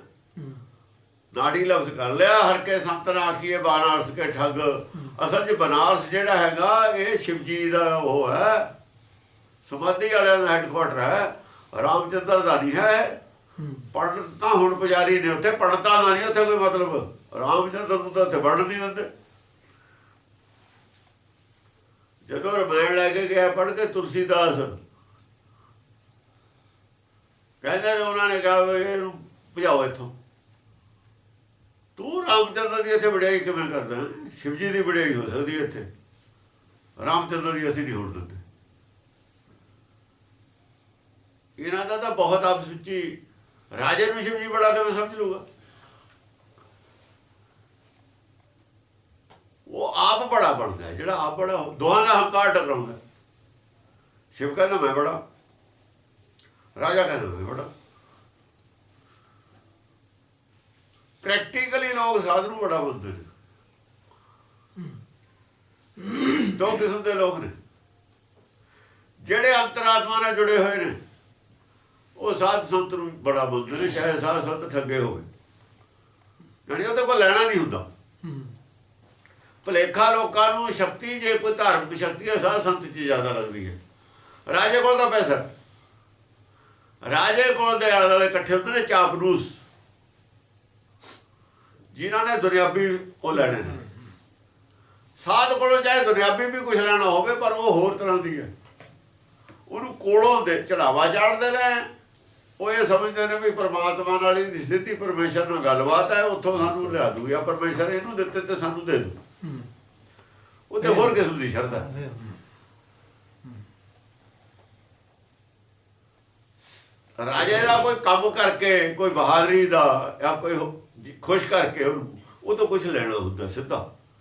ਨਾੜੀ ਲਫ਼ਜ਼ ਕਰ ਲਿਆ। ਹਰ ਕੇ ਸੰਤ ਨਾ ਆਖੀਏ ਬਨਾਰਸ ਕੇ ਠੱਗ। ਅਸਲ 'ਚ ਬਨਾਰਸ ਜਿਹੜਾ ਹੈਗਾ, ਇਹ ਸ਼ਿਵ ਜੀ ਦਾ ਉਹ ਹੈ, ਸਮਾਧੀ ਵਾਲਿਆਂ ਦਾ ਹੈਡਕੁਆਟਰ ਹੈ। ਰਾਮਚੰਦਰ ਦਾ ਨਹੀਂ ਹੈ। ਪੰਡਤ ਤਾਂ ਹੁਣ ਪੁਜਾਰੀ ਨੇ ਉੱਥੇ, ਪੰਡਤਾਂ ਦਾ ਨਹੀਂ ਉੱਥੇ ਕੋਈ ਮਤਲਬ। ਰਾਮਚੰਦਰ ਨੂੰ ਤਾਂ ਉੱਥੇ ਵੜਨ ਨਹੀਂ ਦਿੰਦੇ। ਜਦੋਂ ਰਮਾਇਣ ਲੈ ਕੇ ਗਿਆ ਪੜ੍ਹ ਕੇ ਤੁਲਸੀਦਾਸ, ਕਹਿੰਦੇ ਨੇ ਉਹਨਾਂ ਨੇ ਕਿਹਾ ਵੀ ਇਹਨੂੰ ਭਜਾਓ ਇੱਥੋਂ। ਤੂੰ ਰਾਮਚੰਦਰ ਦੀ ਇੱਥੇ ਵਡਿਆਈ ਕਿਵੇਂ ਕਰਦਾ? ਸ਼ਿਵ ਜੀ ਦੀ ਵਡਿਆਈ ਹੋ ਸਕਦੀ ਹੈ ਇੱਥੇ, ਰਾਮਚੰਦਰ ਦੀ ਅਸੀਂ ਨਹੀਂ ਹੋਣ ਦਿੰਦੇ। ਇਹਨਾਂ ਦਾ ਤਾਂ ਬਹੁਤ ਆਪਸ ਵਿੱਚ ਹੀ, ਰਾਜੇ ਨੂੰ ਸ਼ਿਵ ਜੀ ਬੜਾ ਕਿਵੇਂ ਸਮਝ ਲੂਗਾ? ਉਹ ਆਪ ਬੜਾ ਬਣਦਾ, ਜਿਹੜਾ ਆਪ ਬੜਾ, ਦੋਹਾਂ ਦਾ ਹੰਕਾਰ ਟਕਰਾਉਂਦਾ। ਸ਼ਿਵ ਕਹਿੰਦਾ ਮੈਂ ਬੜਾ, ਰਾਜਾ ਕਹਿੰਦਾ ਮੈਂ ਬੜਾ। ਪ੍ਰੈਕਟੀਕਲੀ ਲੋਕ ਸਾਧ ਨੂੰ ਬੜਾ ਮੰਨਦੇ ਨੇ। ਦੋ ਕਿਸਮ ਦੇ ਲੋਕ ਨੇ, ਜਿਹੜੇ ਅੰਤਰਾਤਮਾ ਨਾਲ ਜੁੜੇ ਹੋਏ ਨੇ ਉਹ ਸਾਧ ਸੰਤ ਨੂੰ ਬੜਾ ਮੰਨਦੇ ਨੇ, ਚਾਹੇ ਸਾਧ ਸੰਤ ਠੱਗੇ ਹੋਵੇ, ਯਾਨੀ ਉਹਦੇ ਕੋਲ ਲੈਣਾ ਨਹੀਂ ਹੁੰਦਾ। ਭੁਲੇਖਾ ਲੋਕਾਂ ਨੂੰ ਸ਼ਕਤੀ, ਜੇ ਕੋਈ ਧਾਰਮਿਕ ਸ਼ਕਤੀ ਹੈ, ਸਾਧ ਸੰਤ 'ਚ ਜ਼ਿਆਦਾ ਲੱਗਦੀ ਹੈ। ਰਾਜੇ ਕੋਲ ਤਾਂ ਪੈਸਾ, ਰਾਜੇ ਕੋਲ ਦੇ ਆਲੇ ਦੁਆਲੇ ਇਕੱਠੇ ਹੁੰਦੇ ਨੇ ਚਾਪਲੂਸ, ਜਿਨ੍ਹਾਂ ਨੇ ਦੁਨਿਆਵੀ ਉਹ ਲੈਣੇ ਨੇ। ਸਾਧ ਕੋਲੋਂ ਚਾਹੇ ਦੁਨਿਆਵੀ ਵੀ ਕੁਛ ਲੈਣਾ ਹੋਵੇ, ਪਰ ਉਹ ਹੋਰ ਤਰ੍ਹਾਂ ਦੀ ਹੈ। ਉਹਨੂੰ ਕੋਲੋਂ ਦੇ ਚੜਾਵਾ ਚਾੜਦੇ ਨੇ। ਉਹ ਇਹ ਸਮਝਦੇ ਨੇ ਵੀ ਪਰਮਾਤਮਾ ਨਾਲ ਹੀ ਸਿੱਧੀ ਪਰਮੇਸ਼ਰ ਨਾਲ ਗੱਲਬਾਤ ਹੈ, ਉੱਥੋਂ ਸਾਨੂੰ ਲਿਆ ਦੂ, ਜਾਂ ਪਰਮੇਸ਼ਰ ਇਹਨੂੰ ਦਿੱਤੇ ਤੇ ਸਾਨੂੰ ਦੇ ਦੂ। ਉਹ ਤੇ ਹੋਰ ਕਿਸਮ ਦੀ ਸ਼ਰਧਾ। ਰਾਜੇ ਦਾ ਕੋਈ ਕੰਮ ਕਰਕੇ, ਕੋਈ ਬਹਾਦਰੀ ਦਾ, ਜਾਂ ਕੋਈ ਖੁਸ਼ ਕਰਕੇ ਉਹ ਤੋਂ ਕੁਛ ਲੈਣਾ ਹੁੰਦਾ ਸਿੱਧਾ।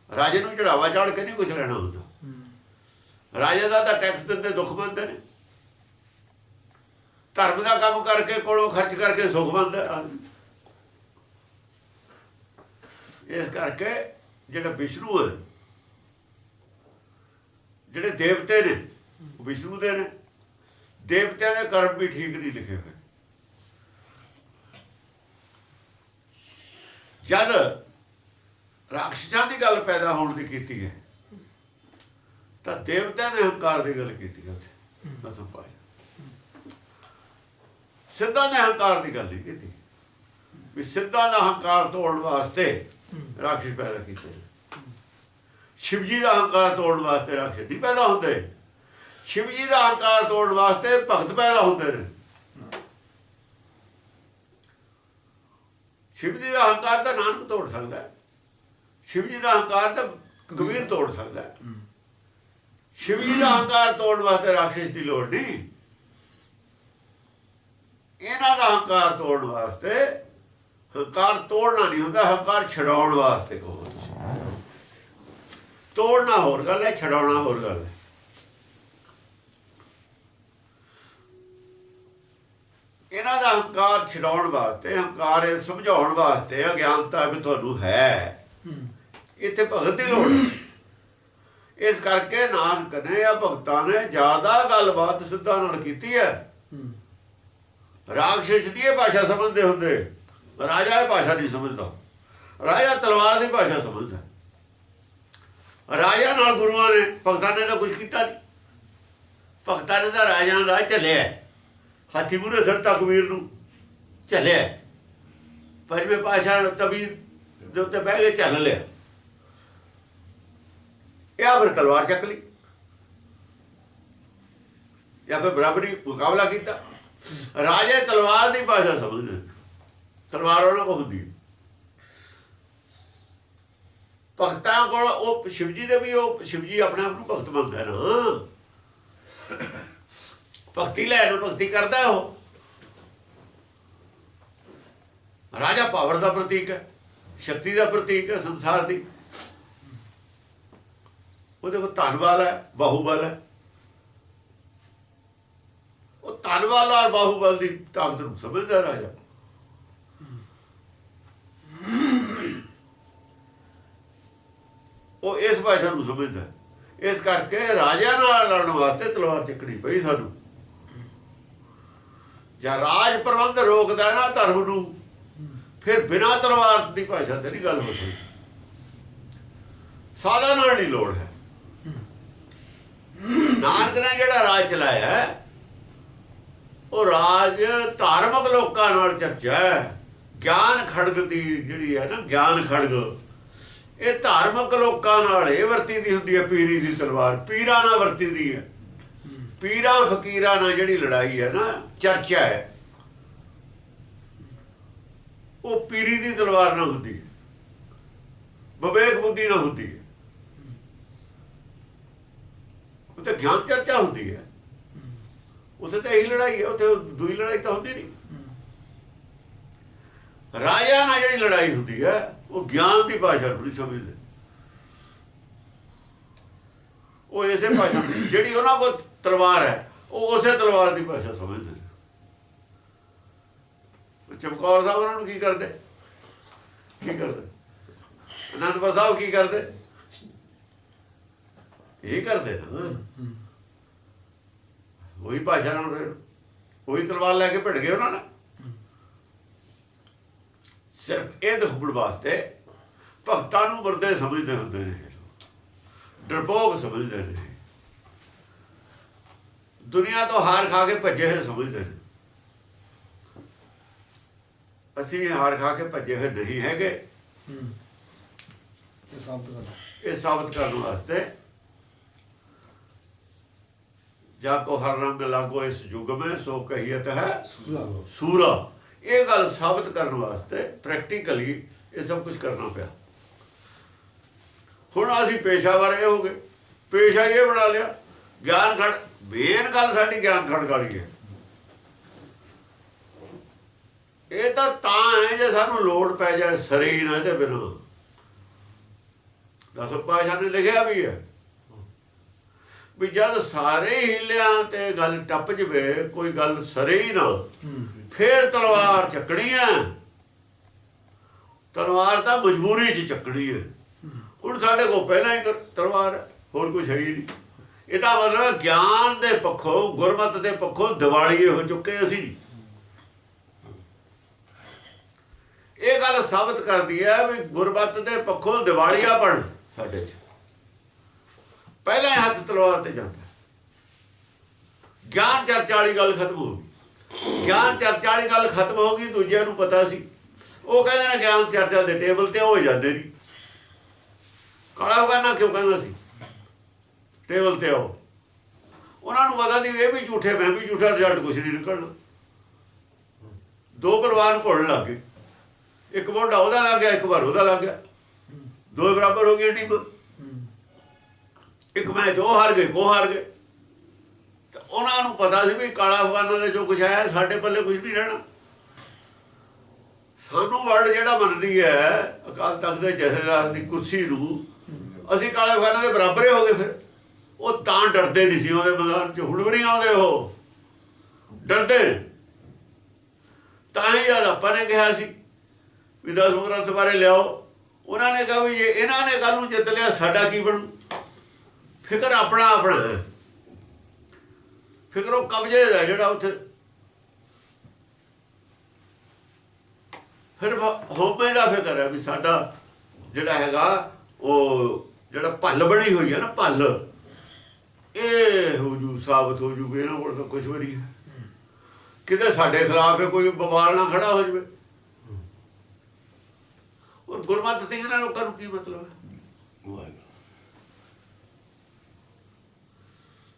ਰਾਜੇ ਨੂੰ ਚੜਾਵਾ ਚਾੜ ਕੇ ਨਹੀਂ ਕੁਛ ਲੈਣਾ ਹੁੰਦਾ। ਰਾਜੇ ਦਾ ਤਾਂ ਟੈਕਸ ਦਿੰਦੇ ਦੁੱਖ ਮੰਨਦੇ ਨੇ। ਧਰਮ ਦਾ ਕੰਮ ਕਰਕੇ, ਕੋਲੋਂ ਖਰਚ ਕਰਕੇ ਸੁਖ ਮੰਨਦਾ। ਇਸ ਕਰਕੇ ਜਿਹੜਾ ਵਿਸ਼ਨੂੰ ਹੈ, ਜਿਹੜੇ ਦੇਵਤੇ ਨੇ ਉਹ ਵਿਸ਼ਨੂੰ ਦੇ ਨੇ। ਦੇਵਤਿਆਂ ਦੇ ਕਰਮ ਵੀ ਠੀਕ ਨਹੀਂ ਲਿਖੇ ਹੋਏ। ਜਦ ਰਾਖਸ਼ਾਂ ਦੀ ਗੱਲ ਪੈਦਾ ਹੋਣ ਦੀ ਕੀਤੀ ਹੈ ਤਾਂ ਦੇਵਤਿਆਂ ਨੇ ਹੰਕਾਰ ਦੀ ਗੱਲ ਕੀਤੀ ਹੈ। ਉੱਥੇ ਦਸਮ ਪਾਤਸ਼ਾਹ ਸਿੱਧਾਂ ਨੇ ਹੰਕਾਰ ਦੀ ਗੱਲ ਨਹੀਂ ਕੀਤੀ, ਵੀ ਸਿੱਧਾਂ ਦਾ ਹੰਕਾਰ ਤੋੜਨ ਵਾਸਤੇ ਰਾਖਸ਼ ਪੈਦਾ ਕੀਤੇ। ਸ਼ਿਵ ਜੀ ਦਾ ਹੰਕਾਰ ਤੋੜਨ ਵਾਸਤੇ ਰਾਖਸ਼ ਨਹੀਂ ਪੈਦਾ ਹੁੰਦੇ। ਸ਼ਿਵ ਜੀ ਦਾ ਹੰਕਾਰ ਤੋੜਨ ਵਾਸਤੇ ਭਗਤ ਪੈਦਾ ਹੁੰਦੇ ਨੇ। ਸ਼ਿਵ ਜੀ ਦਾ ਹੰਕਾਰ ਤਾਂ ਨਾਨਕ ਤੋੜ ਸਕਦਾ, ਸ਼ਿਵ ਜੀ ਦਾ ਹੰਕਾਰ ਤਾਂ ਕਬੀਰ ਤੋੜ ਸਕਦਾ। ਸ਼ਿਵ ਜੀ ਦਾ ਹੰਕਾਰ ਤੋੜਨ ਵਾਸਤੇ ਰਾਖਸ਼ ਦੀ ਲੋੜ ਨਹੀਂ। ਇਹਨਾਂ ਦਾ ਹੰਕਾਰ ਤੋੜਨ ਵਾਸਤੇ, ਹੰਕਾਰ ਤੋੜਨਾ ਨਹੀਂ ਹੁੰਦਾ, ਹੰਕਾਰ ਛਡਾਉਣ ਵਾਸਤੇ ਕਹੋ ਤੁਸੀਂ। ਤੋੜਨਾ ਹੋਰ ਗੱਲ ਹੈ, ਛਡਾਉਣਾ ਹੋਰ ਗੱਲ ਹੈ। ਇਹਨਾਂ ਦਾ ਹੰਕਾਰ ਛਡਾਉਣ ਵਾਸਤੇ, ਹੰਕਾਰ ਇਹ ਸਮਝਾਉਣ ਵਾਸਤੇ, ਅਗਿਆਨਤਾ ਵੀ ਤੁਹਾਨੂੰ ਹੈ, ਇੱਥੇ ਭਗਤ ਦੀ ਲੋੜ ਹੈ। ਇਸ ਕਰਕੇ ਨਾਨਕ ਨੇ ਜਾਂ ਭਗਤਾਂ ਨੇ ਜ਼ਿਆਦਾ ਗੱਲਬਾਤ ਸਿੱਧਾਂ ਨਾਲ ਕੀਤੀ ਹੈ। ਰਾਖਸ਼ ਦੀ ਇਹ ਭਾਸ਼ਾ ਸਮਝਦੇ ਹੁੰਦੇ, ਰਾਜਾ ਇਹ ਭਾਸ਼ਾ ਨਹੀਂ ਸਮਝਦਾ। ਰਾਜਾ ਤਲਵਾਰ ਦੀ ਭਾਸ਼ਾ ਸਮਝਦਾ। ਰਾਜਾ ਨਾਲ ਗੁਰੂਆਂ ਨੇ, ਭਗਤਾਂ ਨੇ ਤਾਂ ਕੁਛ ਕੀਤਾ ਨਹੀਂ। ਭਗਤਾਂ ਨੇ ਤਾਂ ਰਾਜਿਆਂ ਦਾ ਝੱਲਿਆ, ਹਾਥੀ ਮੂਹਰੇ ਸੜਤਾ ਕਬੀਰ ਨੂੰ ਝੱਲਿਆ। ਪੰਜਵੇਂ ਪਾਤਸ਼ਾਹ ਤਵੀ ਦੇ ਉੱਤੇ ਬਹਿ ਕੇ ਝੱਲ ਲਿਆ, ਜਾਂ ਫਿਰ ਤਲਵਾਰ ਚੱਕ ਲਈ, ਜਾਂ ਫਿਰ ਬਰਾਬਰੀ ਮੁਕਾਬਲਾ ਕੀਤਾ। ਰਾਜੇ ਤਲਵਾਰ ਦੀ ਭਾਸ਼ਾ ਸਮਝਦੇ, ਤਲਵਾਰ ਉਹਨਾਂ ਕੋਲ ਹੁੰਦੀ। ਭਗਤਾਂ ਕੋਲ ਉਹ ਸ਼ਿਵ ਜੀ ਦੇ ਵੀ, ਉਹ ਸ਼ਿਵ ਜੀ ਆਪਣੇ ਆਪ ਨੂੰ ਭਗਤ ਮੰਨਦਾ ਨਾ। ਭਗਤੀ ਲੈਣ ਨੂੰ ਭਗਤੀ ਕਰਦਾ ਉਹ। ਰਾਜਾ ਪਾਵਰ ਦਾ ਪ੍ਰਤੀਕ ਹੈ, ਸ਼ਕਤੀ ਦਾ ਪ੍ਰਤੀਕ ਹੈ ਸੰਸਾਰ ਦੀ। ਉਹਦੇ ਕੋਲ ਧਨਬਲ ਹੈ, ਬਾਹੂਬਲ ਹੈ। ਉਹ ਧਨਬਲ ਔਰ ਬਾਹੂਬਲ ਦੀ ਤਾਕਤ ਨੂੰ ਸਮਝਦਾ ਰਾਜਾ। ਉਹ ਇਸ ਭਾਸ਼ਾ ਨੂੰ ਸਮਝਦਾ। ਇਸ ਕਰਕੇ ਰਾਜਿਆਂ ਨਾਲ ਲੜਨ ਵਾਸਤੇ ਤਲਵਾਰ ਚੱਕਣੀ ਪਈ ਸਾਨੂੰ। ਜਾਂ ਰਾਜ ਪ੍ਰਬੰਧ ਰੋਕਦਾ ਨਾ ਧਰਮ ਨੂੰ, ਫਿਰ ਬਿਨਾਂ ਤਲਵਾਰ ਦੀ ਭਾਸ਼ਾ ਤੇ ਨਹੀਂ ਗੱਲ ਹੋ ਸਕਦੀ। ਸਾਧਾ ਨਾਲ ਨਹੀਂ ਲੋੜ ਹੈ। ਨਾਨਕ ਨੇ ਜਿਹੜਾ ਰਾਜ ਚਲਾਇਆ, ਉਹ ਰਾਜ ਧਾਰਮਿਕ ਲੋਕਾਂ ਨਾਲ ਚਰਚਾ ਹੈ। ਗਿਆਨ ਖੜਗ ਦੀ ਜਿਹੜੀ ਹੈ ਨਾ, ਗਿਆਨ ਖੜਗ, ਇਹ ਧਾਰਮਿਕ ਲੋਕਾਂ ਨਾਲ ਇਹ ਵਰਤੀ ਦੀ ਹੁੰਦੀ ਹੈ ਪੀਰੀ ਦੀ ਤਲਵਾਰ, ਪੀਰਾਂ ਨਾਲ ਵਰਤੀ ਦੀ ਹੈ। ਪੀਰਾਂ ਫਕੀਰਾਂ ਨਾਲ ਜਿਹੜੀ ਲੜਾਈ ਹੈ ਨਾ, ਚਰਚਾ ਹੈ, ਉਹ ਪੀਰੀ ਦੀ ਤਲਵਾਰ ਨਾਲ ਹੁੰਦੀ ਹੈ, ਵਿਵੇਕ ਬੁੱਧੀ ਨਾਲ ਹੁੰਦੀ ਹੈ। ਉੱਥੇ ਗਿਆਨ ਚਰਚਾ ਹੁੰਦੀ ਹੈ, ਉੱਥੇ ਤਾਂ ਇਹੀ ਲੜਾਈ ਹੈ, ਉੱਥੇ ਦੂਈ ਲੜਾਈ ਤਾਂ ਹੁੰਦੀ ਨਹੀਂ। ਰਾਜਾ ਨਾਲ ਜਿਹੜੀ ਲੜਾਈ ਹੁੰਦੀ ਹੈ ਉਹ ਗਿਆਨ ਦੀ ਭਾਸ਼ਾ ਨੂੰ ਨਹੀਂ ਸਮਝਦੇ, ਉਹ ਇਸੇ ਭਾਸ਼ਾ ਜਿਹੜੀ ਉਹਨਾਂ ਕੋਲ ਤਲਵਾਰ ਹੈ ਉਹ ਉਸੇ ਤਲਵਾਰ ਦੀ ਭਾਸ਼ਾ ਸਮਝਦੇ ਨੇ। ਚਮਕੌਰ ਸਾਹਿਬ ਉਹਨਾਂ ਨੂੰ ਕੀ ਕਰਦੇ, ਅਨੰਦਪੁਰ ਸਾਹਿਬ ਕੀ ਕਰਦੇ, ਇਹ ਕਰਦੇ ਨਾ, ਉਹੀ ਭਾਸ਼ਾ ਨਾਲ ਫਿਰ ਉਹੀ ਤਲਵਾਰ ਲੈ ਕੇ ਭਿੜ ਗਏ ਉਹਨਾਂ ਨੇ। ਸਿਰਫ ਇਹ ਦਿਖਾਉਣ ਵਾਸਤੇ ਭਗਤਾਂ ਨੂੰ ਮੁਰਦੇ ਸਮਝਦੇ ਹੁੰਦੇ ਨੇ, ਡਰਪੋਕ ਸਮਝਦੇ ਨੇ, ਦੁਨੀਆ ਤੋਂ ਹਾਰ ਖਾ ਕੇ ਭੱਜੇ ਹੋਏ ਸਮਝਦੇ ਨੇ। ਅਸੀਂ ਹਾਰ ਖਾ ਕੇ ਭੱਜੇ ਹੋਏ ਨਹੀਂ ਹੈਗੇ। ਇਹ ਸਾਬਤ ਕਰਨ ਵਾਸਤੇ ਜਾਕੋ ਹਰ ਰੰਗ ਲਾਗੋ ਇਸ ਯੁੱਗ में ਸੋ ਕਹੀਅਤ ਹੈ ਸੂਰਾ। ਇਹ ਗੱਲ ਸਾਬਤ ਕਰਨ ਵਾਸਤੇ ਪ੍ਰੈਕਟੀਕਲੀ ਇਹ ਸਭ ਕੁਝ ਕਰਨਾ ਪਿਆ। ਹੁਣ ਅਸੀਂ ਪੇਸ਼ਾਵਰ ਇਹ ਹੋ ਗਏ, ਪੇਸ਼ਾ ਇਹ ਬਣਾ ਲਿਆ ਗਿਆਨ ਖੜ। ਮੇਨ ਗੱਲ ਸਾਡੀ ਗਿਆਨ ਖੜ ਗਾਲੀ ਹੈ। ਇਹ ਤਾਂ ਹੈ ਜੇ ਸਾਨੂੰ ਲੋੜ ਪੈ ਜਾਏ ਸਰੀਰ ਇਹਦੇ ਬਿਨਾਂ। ਦਸ ਪਾਤਸ਼ਾਹ ਨੇ ਲਿਖਿਆ ਵੀ ਹੈ ਵੀ ਜਦ ਸਾਰੇ ਹਿੱਲਿਆਂ ਤੇ ਗੱਲ ਟੱਪ ਜਵੇ, ਕੋਈ ਗੱਲ ਸਰੇ ਹੀ ਨਾ, ਫੇਰ ਤਲਵਾਰ ਚੱਕਣੀ ਹੈ। ਤਲਵਾਰ ਤਾਂ ਮਜਬੂਰੀ 'ਚ ਚੱਕਣੀ ਹੈ। ਹੁਣ ਸਾਡੇ ਕੋਲ ਪਹਿਲਾਂ ਹੀ ਤਲਵਾਰ ਹੈ, ਹੋਰ ਕੁਛ ਹੈ ਹੀ ਨਹੀਂ। ਇਹਦਾ ਮਤਲਬ ਗਿਆਨ ਦੇ ਪੱਖੋਂ, ਗੁਰਮਤ ਦੇ ਪੱਖੋਂ ਦਿਵਾਲੀਏ ਹੋ ਚੁੱਕੇ ਅਸੀਂ। ਇਹ ਗੱਲ ਸਾਬਤ ਕਰਦੀ ਹੈ ਵੀ ਗੁਰਮਤ ਦੇ ਪੱਖੋਂ ਦਿਵਾਲੀਆਪਣ ਸਾਡੇ 'ਚ ਪਹਿਲਾਂ ਹੀ ਹੱਥ ਤਲਵਾਰ ਤੇ ਜਾਂਦਾ। ਗਿਆਨ ਚਰਚਾ ਵਾਲੀ ਗੱਲ ਖਤਮ ਹੋ ਗਈ। ਗਿਆਨ ਚਰਚਾ ਵਾਲੀ ਗੱਲ ਖਤਮ ਹੋ ਗਈ। ਦੂਜਿਆਂ ਨੂੰ ਪਤਾ ਸੀ, ਉਹ ਕਹਿੰਦੇ ਨੇ ਗਿਆਨ ਚਰਚਾ ਦੇ ਟੇਬਲ ਤੇ ਹੋ ਜਾਂਦੇ ਨਹੀਂ। ਕਾਲਾ ਬਗਾਨਾ ਕਿਉਂ ਕਹਿੰਦਾ ਸੀ ਟੇਬਲ ਤੇ ਆਓ? ਉਹਨਾਂ ਨੂੰ ਪਤਾ ਸੀ ਇਹ ਵੀ ਝੂਠੇ, ਮੈਂ ਵੀ ਝੂਠਾ, ਰਿਜ਼ਲਟ ਕੁਛ ਨਹੀਂ ਨਿਕਲਣਾ। ਦੋ ਬਲਵਾਨ ਘੁਲਣ ਲੱਗ ਗਏ, ਇੱਕ ਮੋਢਾ ਉਹਦਾ ਲੱਗ ਗਿਆ, ਇੱਕ ਵਾਰ ਉਹਦਾ ਲੱਗ ਗਿਆ, ਦੋ ਬਰਾਬਰ ਹੋ ਗਈਆਂ ਟੀਮਾਂ। ਇੱਕ ਮੈਚ ਉਹ ਹਾਰ ਗਏ, ਉਹ ਹਾਰ ਗਏ। ਤੇ ਉਹਨਾਂ ਨੂੰ ਪਤਾ ਸੀ ਵੀ ਕਾਲਾ ਅਫਗਾਨਾਂ ਦੇ ਜੋ ਕੁਛ ਆਇਆ ਸਾਡੇ ਪੱਲੇ ਕੁਛ ਨਹੀਂ ਰਹਿਣਾ। ਸਾਨੂੰ ਵਰਡ ਜਿਹੜਾ ਮੰਨਦੀ ਹੈ ਅਕਾਲ ਤਖਤ ਦੇ ਜਥੇਦਾਰ ਦੀ ਕੁਰਸੀ ਨੂੰ, ਅਸੀਂ ਕਾਲੇ ਅਫਗਾਨਾਂ ਦੇ ਬਰਾਬਰ ਹੀ ਹੋ ਗਏ। ਫਿਰ ਉਹ ਤਾਂ ਡਰਦੇ ਨਹੀਂ ਸੀ ਉਹਦੇ ਮੈਦਾਨ 'ਚ, ਹੁਣ ਵੀ ਨਹੀਂ ਆਉਂਦੇ, ਉਹ ਡਰਦੇ। ਤਾਂ ਹੀ ਜਦ ਆਪਾਂ ਨੇ ਕਿਹਾ ਸੀ ਵੀ 10 ਗ੍ਰੰਥ ਬਾਰੇ ਲਿਆਓ, ਉਹਨਾਂ ਨੇ ਕਿਹਾ ਵੀ ਜੇ ਇਹਨਾਂ ਨੇ ਕੱਲ੍ਹ ਨੂੰ ਜਿੱਤ ਲਿਆ ਸਾਡਾ ਕੀ ਬਣੂ? ਫਿਕਰ ਆਪਣਾ ਆਪਣਾ ਹੈ, ਫਿਕਰ ਉਹ ਕਬਜ਼ੇ ਦਾ ਜਿਹੜਾ ਉੱਥੇ। ਫਿਰ ਹੋਮੇ ਦਾ ਫਿਕਰ ਹੈ ਵੀ ਸਾਡਾ ਜਿਹੜਾ ਹੈਗਾ ਉਹ ਜਿਹੜਾ ਭੱਲ ਬਣੀ ਹੋਈ ਹੈ ਨਾ, ਭੱਲ, ਇਹ ਹੋ ਜੂ, ਸਾਬਤ ਹੋ ਜੂਗੇ ਇਹਨਾਂ ਕੋਲ ਤਾਂ ਕੁਛ ਵੀ ਨਹੀਂ ਹੈ। ਕਿਤੇ ਸਾਡੇ ਖਿਲਾਫ ਕੋਈ ਬਵਾਲ ਨਾ ਖੜਾ ਹੋ ਜਾਵੇ। ਔਰ ਗੁਰਮਤਿ ਸਿੰਘ ਨਾਲ ਲੋਕਾਂ ਨੂੰ ਕੀ ਮਤਲਬ ਹੈ?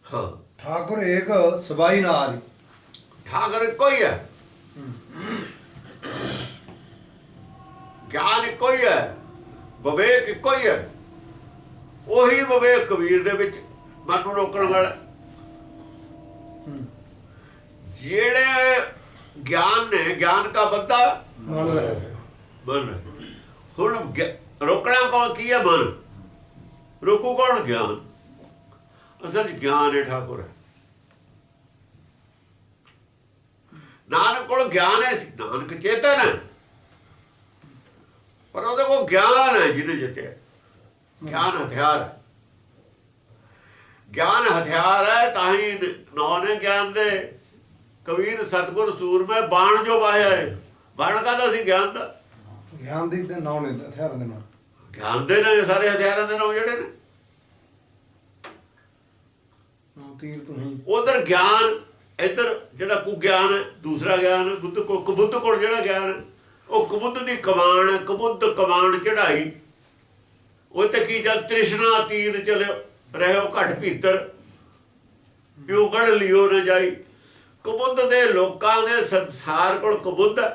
ਹਾਂ, ਠਾकुर एक सबाई नारी। ਠਾਕੁਰ ਇੱਕੋ ਹੀ ਹੈ, ਗਿਆਨ ਇੱਕੋ ਹੀ ਹੈ, ਵਿਵੇਕ ਇੱਕੋ ਹੀ ਹੈ। ਉਹੀ ਵਿਵੇਕ ਕਬੀਰ ਦੇ ਵਿੱਚ ਮਨ ਨੂੰ ਰੋਕਣ ਵਾਲਾ। ਜਿਹੜੇ ਗਿਆਨ ਨੇ, ਗਿਆਨ ਕਾ ਬੰਦਾ ਮਨ। ਹੁਣ ਰੋਕਣਾ ਕੌਣ ਕੀ ਹੈ? ਮਨ। ਰੋਕੂ ਕੌਣ? ਗਿਆਨ। ਅਸਲ 'ਚ ਗਿਆਨ ਹੈ, ਠਾਕੁਰ ਹੈ। ਨਾਨਕ ਕੋਲ ਗਿਆਨ ਹੈ, ਨਾਨਕ ਚੇਤਨ ਹੈ, ਪਰ ਉਹਦੇ ਕੋਲ ਗਿਆਨ ਹੈ ਜਿਹਨੇ ਜਿੱਤਿਆ। ਗਿਆਨ ਹਥਿਆਰ ਹੈ, ਗਿਆਨ ਹਥਿਆਰ ਹੈ। ਤਾਂ ਹੀ ਨੌ ਨੇ ਗਿਆਨ ਦੇ, ਕਬੀਰ ਸਤਿਗੁਰ ਸੂਰਮੇ ਬਾਣ ਜੋ ਵਾਹਿਆ ਹੈ। ਬਾਣ ਕਾਹਦਾ ਸੀ? ਗਿਆਨ ਦਾ। ਗਿਆਨ ਦੀ ਤੇ ਨੌ ਨੇ ਹਥਿਆਰਾਂ ਦੇ ਨਾਲ, ਗਿਆਨ ਦੇ ਨੇ ਸਾਰੇ ਹਥਿਆਰਾਂ ਦੇ ਨਾਮ ਜਿਹੜੇ ਨੇ। ਤੀਰ ਤੁਸੀਂ ਉਧਰ ਗਿਆਨ, ਇੱਧਰ ਜਿਹੜਾ ਕੁਗਿਆਨ ਹੈ, ਦੂਸਰਾ ਗਿਆਨ ਹੈ ਬੁੱਧ ਕੋਲ। ਕਬੁੱਧ ਕੋਲ ਜਿਹੜਾ ਗਿਆਨ ਹੈ ਉਹ ਕਬੁੱਧ ਦੀ ਕਮਾਨ ਹੈ। ਕਬੁੱਧ ਕਮਾਨ ਚੜਾਈ ਉਹ ਤੇ ਕੀ ਜਲ ਤ੍ਰਿਸ਼ਨਾ ਤੀਰ ਚਲਿਓ ਰਹਿਓ ਘਟ ਭੀਤਰ ਪਿਓ ਗੜ ਲਿਓ ਨਾ ਜਾਈ। ਕਬੁੱਧ ਦੇ ਲੋਕਾਂ ਦੇ ਸੰਸਾਰ ਕੋਲ ਕਬੁੱਧ ਹੈ,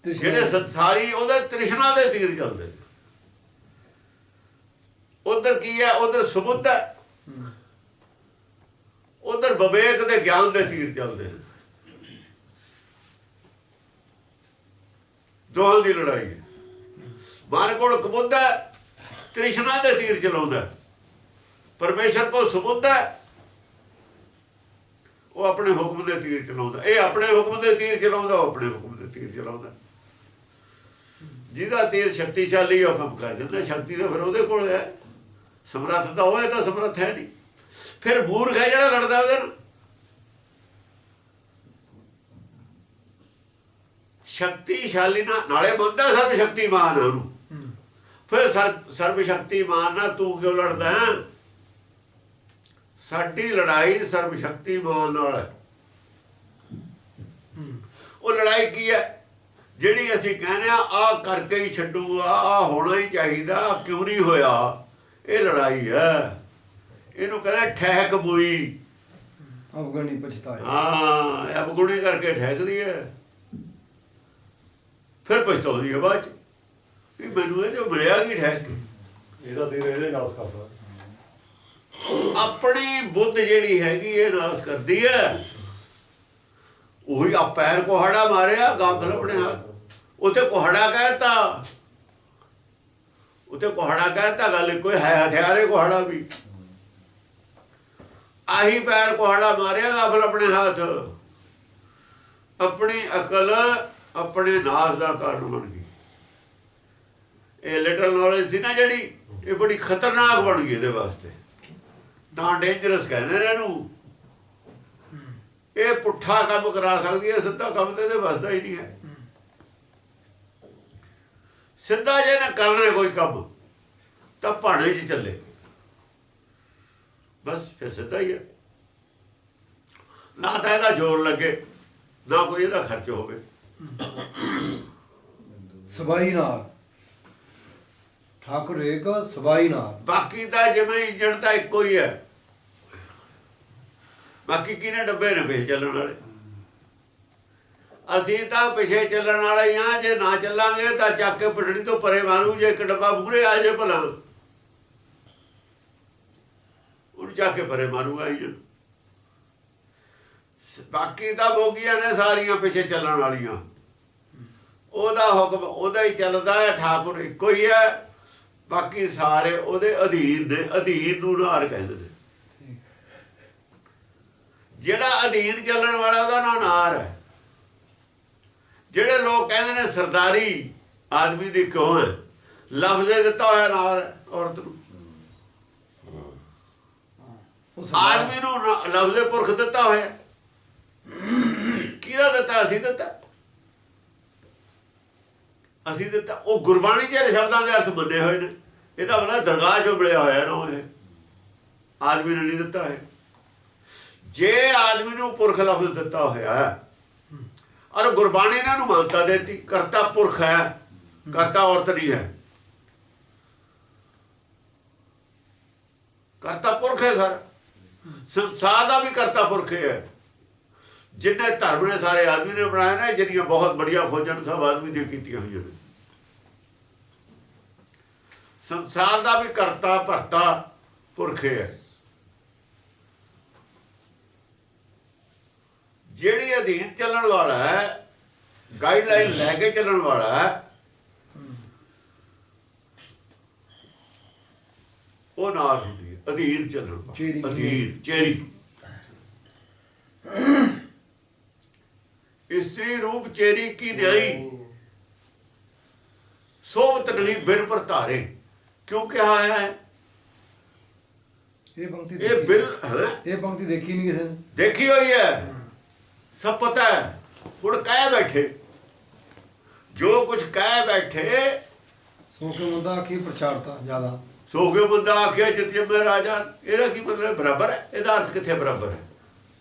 ਜਿਹੜੇ ਸੰਸਾਰੀ ਉਹਦੇ ਤ੍ਰਿਸ਼ਨਾ ਦੇ ਤੀਰ ਚੱਲਦੇ। ਉਧਰ ਕੀ ਹੈ, ਉਧਰ ਸੁਬੁੱਧ ਹੈ, ਉਧਰ ਵਿਵੇਕ ਦੇ ਗਿਆਨ ਦੇ ਤੀਰ ਚੱਲਦੇ ਨੇ। ਦੋਹਾਂ ਦੀ ਲੜਾਈ ਹੈ। ਮਨ ਕੋਲ ਕਬੁੱਧ ਹੈ, ਤ੍ਰਿਸ਼ਨਾ ਦੇ ਤੀਰ ਚਲਾਉਂਦਾ। ਪਰਮੇਸ਼ਰ ਕੋਲ ਸੁਬੁੱਧ ਹੈ, ਉਹ ਆਪਣੇ ਹੁਕਮ ਦੇ ਤੀਰ ਚਲਾਉਂਦਾ। ਇਹ ਆਪਣੇ ਹੁਕਮ ਦੇ ਤੀਰ ਚਲਾਉਂਦਾ, ਉਹ ਆਪਣੇ ਹੁਕਮ ਦੇ ਤੀਰ ਚਲਾਉਂਦਾ। ਜਿਹਦਾ ਤੀਰ ਸ਼ਕਤੀਸ਼ਾਲੀ ਉਹ ਕੰਮ ਕਰ ਜਾਂਦਾ। ਸ਼ਕਤੀ ਤਾਂ ਫਿਰ ਉਹਦੇ ਕੋਲ ਹੈ, ਸਮਰੱਥ ਤਾਂ ਉਹ ਹੈ, ਤਾਂ ਸਮਰੱਥ ਹੈ ਨਹੀਂ। ਫਿਰ ਮੂਰਖ ਹੈ ਜਿਹੜਾ ਲੜਦਾ ਉਹਦੇ ਨਾਲ। ਸ਼ਕਤੀਸ਼ਾਲੀ ਨਾਲੇ ਮੰਨਦਾ ਸਰਬ ਸ਼ਕਤੀਮਾਨ ਹੈ ਉਹਨੂੰ। ਫਿਰ ਸਰਬ ਸ਼ਕਤੀਮਾਨ ਨਾਲ ਤੂੰ ਕਿਉਂ ਲੜਦਾ ਹੈ? ਸਾਡੀ ਲੜਾਈ ਸਰਬ ਸ਼ਕਤੀਮਾਨ ਨਾਲ ਹੈ। ਉਹ ਲੜਾਈ ਕੀ ਹੈ? ਜਿਹੜੀ ਅਸੀਂ ਕਹਿੰਦੇ ਆ ਕਰਕੇ ਹੀ ਛੱਡੂਗਾ, ਆ ਹੋਣਾ ਹੀ ਚਾਹੀਦਾ, ਕਿਉਂ ਨਹੀਂ ਹੋਇਆ, ਇਹ ਲੜਾਈ ਹੈ। ਇਹਨੂੰ ਕਹਿੰਦੇ ਠਹਿਕ ਬੂਈ। ਅਵਗਣੀ ਪਛਤਾਇਆ। ਹਾਂ, ਅਵਗੁਣੀ ਕਰਕੇ ਠਹਿਕਦੀ ਹੈ, ਫਿਰ ਪਛਤਾਉਂਦੀ ਹੈ ਬਾਅਦ ਚ ਵੀ ਮੈਨੂੰ ਇਹ ਜੋ ਮਿਲਿਆ ਕੀ ਠਹਿਕ ਕੇ। ਇਹਦਾ ਤੀਰ ਇਹਦੇ ਨਾਸ ਕਰਦਾ। ਆਪਣੀ ਬੁੱਧ ਜਿਹੜੀ ਹੈਗੀ ਇਹ ਨਾਸ ਕਰਦੀ ਹੈ। ਉਹੀ ਆ ਪੈਰ ਕੁਹਾੜਾ ਮਾਰਿਆ, ਗਾਂਗਲ ਆਪਣੇ ਹੱਥ ਉੱਥੇ ਕੁਹਾੜਾ ਕਹਿਤਾ, ਉੱਥੇ ਕੁਹਾੜਾ ਕਹਿਤਾ। ਗੱਲ ਇੱਕੋ ਹੈ, ਹਥਿਆਰੇ ਕੁਹਾੜਾ ਵੀ। ਆਹੀ ਪੈਰ ਕੁਹਾੜਾ ਮਾਰਿਆ, ਗਾਂਗਲ ਆਪਣੇ ਹੱਥ। ਆਪਣੀ ਅਕਲ ਆਪਣੇ ਨਾਸ ਦਾ ਕਾਰਨ ਬਣ ਗਈ। ਇਹ ਲਿਟਲ ਨੌਲੇਜ ਸੀ ਨਾ ਜਿਹੜੀ, ਇਹ ਬੜੀ ਖਤਰਨਾਕ ਬਣ ਗਈ ਇਹਦੇ ਵਾਸਤੇ। ਤਾਂ ਡੇਂਜਰਸ ਕਹਿੰਦੇ ਨੇ ਇਹਨੂੰ। ਇਹ ਪੁੱਠਾ ਕੰਮ ਕਰਾ ਸਕਦੀ ਹੈ, ਸਿੱਧਾ ਕੰਮ ਤੇ ਇਹਦੇ ਵੱਸਦਾ ਹੀ ਨਹੀਂ ਹੈ। ਸਿੱਧਾ ਜੇ ਨਾ ਕਰਨਾ ਕੋਈ ਕੰਮ ਤਾਂ ਭਾਣੇ 'ਚ ਚੱਲੇ, ਬਸ ਫਿਰ ਸਿੱਧਾ ਹੀ ਹੈ। ਨਾ ਤਾਂ ਇਹਦਾ ਜ਼ੋਰ ਲੱਗੇ, ਨਾ ਕੋਈ ਇਹਦਾ ਖਰਚ ਹੋਵੇ। ਸਬਾਈ ਨਾਲ ਠਾਕੁਰ ਏਕ ਸਬਾਈ ਨਾਲ। ਬਾਕੀ ਤਾਂ ਜਿਵੇਂ ਇੰਜਣ ਤਾਂ ਇੱਕੋ ਹੀ ਹੈ। ਬਾਕੀ ਕਿਹਨੇ ਡੱਬੇ ਨੇ ਪਿੱਛੇ ਚੱਲਣ ਵਾਲੇ। ਅਸੀਂ ਤਾਂ ਪਿੱਛੇ ਚੱਲਣ ਵਾਲੇ ਹਾਂ। ਜੇ ਨਾ ਚੱਲਾਂਗੇ ਤਾਂ ਚੱਕ ਕੇ ਪਟੜੀ ਤੋਂ ਪਰੇ ਮਾਰੂ। ਜੇ ਇੱਕ ਡੱਬਾ ਮੂਹਰੇ ਆ ਜੇ ਭਲਾ, ਉਹਨੂੰ ਚੱਕ ਕੇ ਪਰੇ ਮਾਰੂਗਾ ਇੰਜਣ। ਬਾਕੀ ਤਾਂ ਬੋਗੀਆਂ ਨੇ ਸਾਰੀਆਂ ਪਿੱਛੇ ਚੱਲਣ ਵਾਲੀਆਂ। ਉਹਦਾ ਹੁਕਮ ਉਹਦਾ ਹੀ ਚੱਲਦਾ ਹੈ। ਠਾਕੁਰ ਇੱਕੋ ਹੀ ਹੈ, ਬਾਕੀ ਸਾਰੇ ਉਹਦੇ ਅਧੀਨ ਨੇ। ਅਧੀਨ ਨੂੰ ਨਾਰ ਕਹਿੰਦੇ ਨੇ। ਜਿਹੜਾ ਅਧੀਨ ਚੱਲਣ ਵਾਲਾ ਉਹਦਾ ਨਾਂ ਨਾਰ ਹੈ। ਜਿਹੜੇ ਲੋਕ ਕਹਿੰਦੇ ਨੇ ਸਰਦਾਰੀ ਆਦਮੀ ਦੀ ਕਿਉਂ ਹੈ, ਲਫ਼ਜ਼ੇ ਦਿੱਤਾ ਹੋਇਆ ਨਾਰ ਹੈ ਔਰਤ ਨੂੰ। ਆਦਮੀ ਨੂੰ ਲਫ਼ਜ਼ੇ ਪੁਰਖ ਦਿੱਤਾ ਹੋਇਆ। ਕਿਹਦਾ ਦਿੱਤਾ? ਅਸੀਂ ਦਿੱਤਾ। ਅਸੀਂ ਦਿੱਤਾ। ਉਹ ਗੁਰਬਾਣੀ ਦੇ ਸ਼ਬਦਾਂ ਦੇ ਅਰਥ ਮੰਨੇ ਹੋਏ ਨੇ। ਇਹਦਾ ਮਤਲਬ ਦਰਗਾਹ ਚੋਂ ਮਿਲਿਆ ਹੋਇਆ ਨਾ, ਇਹ ਆਦਮੀ ਨੇ ਨਹੀਂ ਦਿੱਤਾ ਹੈ। ਜੇ ਆਦਮੀ ਨੂੰ ਪੁਰਖ ਲਫ਼ਜ਼ ਦਿੱਤਾ ਹੋਇਆ ਔਰ ਗੁਰਬਾਣੀ ਨੇ ਇਹਨੂੰ ਮਾਨਤਾ ਦੇਤੀ, ਕਰਤਾ ਪੁਰਖ ਹੈ, ਕਰਤਾ ਔਰਤ ਨਹੀਂ ਹੈ। ਕਰਤਾ ਪੁਰਖ ਹੈ ਸਰ। ਸੰਸਾਰ ਦਾ ਵੀ ਕਰਤਾ ਪੁਰਖ ਹੈ। ਜਿੰਨੇ ਧਰਮ ਨੇ ਸਾਰੇ ਆਦਮੀ ਨੇ ਬਣਾਏ ਨੇ। ਜਿਹੜੀਆਂ ਬਹੁਤ ਬੜੀਆਂ ਖੋਜਾਂ ਸਭ ਆਦਮੀ ਦੀਆਂ ਕੀਤੀਆਂ ਹੋਈਆਂ ਨੇ। ਸੰਸਾਰ ਦਾ ਵੀ ਕਰਤਾ ਭਰਤਾ ਪੁਰਖ ਹੈ। ਜਿਹੜੀ ਅਧੀਨ ਚੱਲਣ ਵਾਲਾ ਹੈ, ਗਾਈਡਲਾਈਨ ਲੈ ਕੇ ਚੱਲਣ ਵਾਲਾ ਹੈ, ਉਹ ਨਾਲ ਹੁੰਦੀ ਹੈ। ਅਧੀਨ ਚੱਲਣ ਵਾਲਾ, ਅਧੀਨ ਚੇਰੀ। ਇਸਤਰੀ ਰੂਪ ਚੇਰੀ ਕੀ ਨਿਆਈ, ਸੋਵਤ ਨਹੀਂ ਬਿਨ ਪਰ ਧਾਰੇ। ਕਿਉਂ ਕਿਹਾ ਹੈ ਇਹ ਪੰਕਤੀ? ਇਹ ਬਿਲ ਇਹ ਪੰਕਤੀ ਦੇਖੀ ਨਹੀਂ ਕਿਸੇ ਨੇ। ਦੇਖੀ ਹੋਈ ਹੈ, ਸਭ ਪਤਾ ਹੈ। ਹੁਣ ਕਹਿ ਬੈਠੇ ਜੋ ਕੁਝ ਕਹਿ ਬੈਠੇ। ਸੋ ਕੇ ਮੁੰਡਾ ਆਖੀ ਪ੍ਰਚਾਰਤਾ ਜ਼ਿਆਦਾ। ਸੋ ਕੇ ਬੰਦਾ ਆਖਿਆ ਜਿੱਥੇ ਮੈਂ ਰਾਜਾ। ਇਹਦਾ ਕੀ ਮਤਲਬ? ਬਰਾਬਰ ਹੈ। ਇਹਦਾ ਅਰਥ ਕਿੱਥੇ ਬਰਾਬਰ ਹੈ?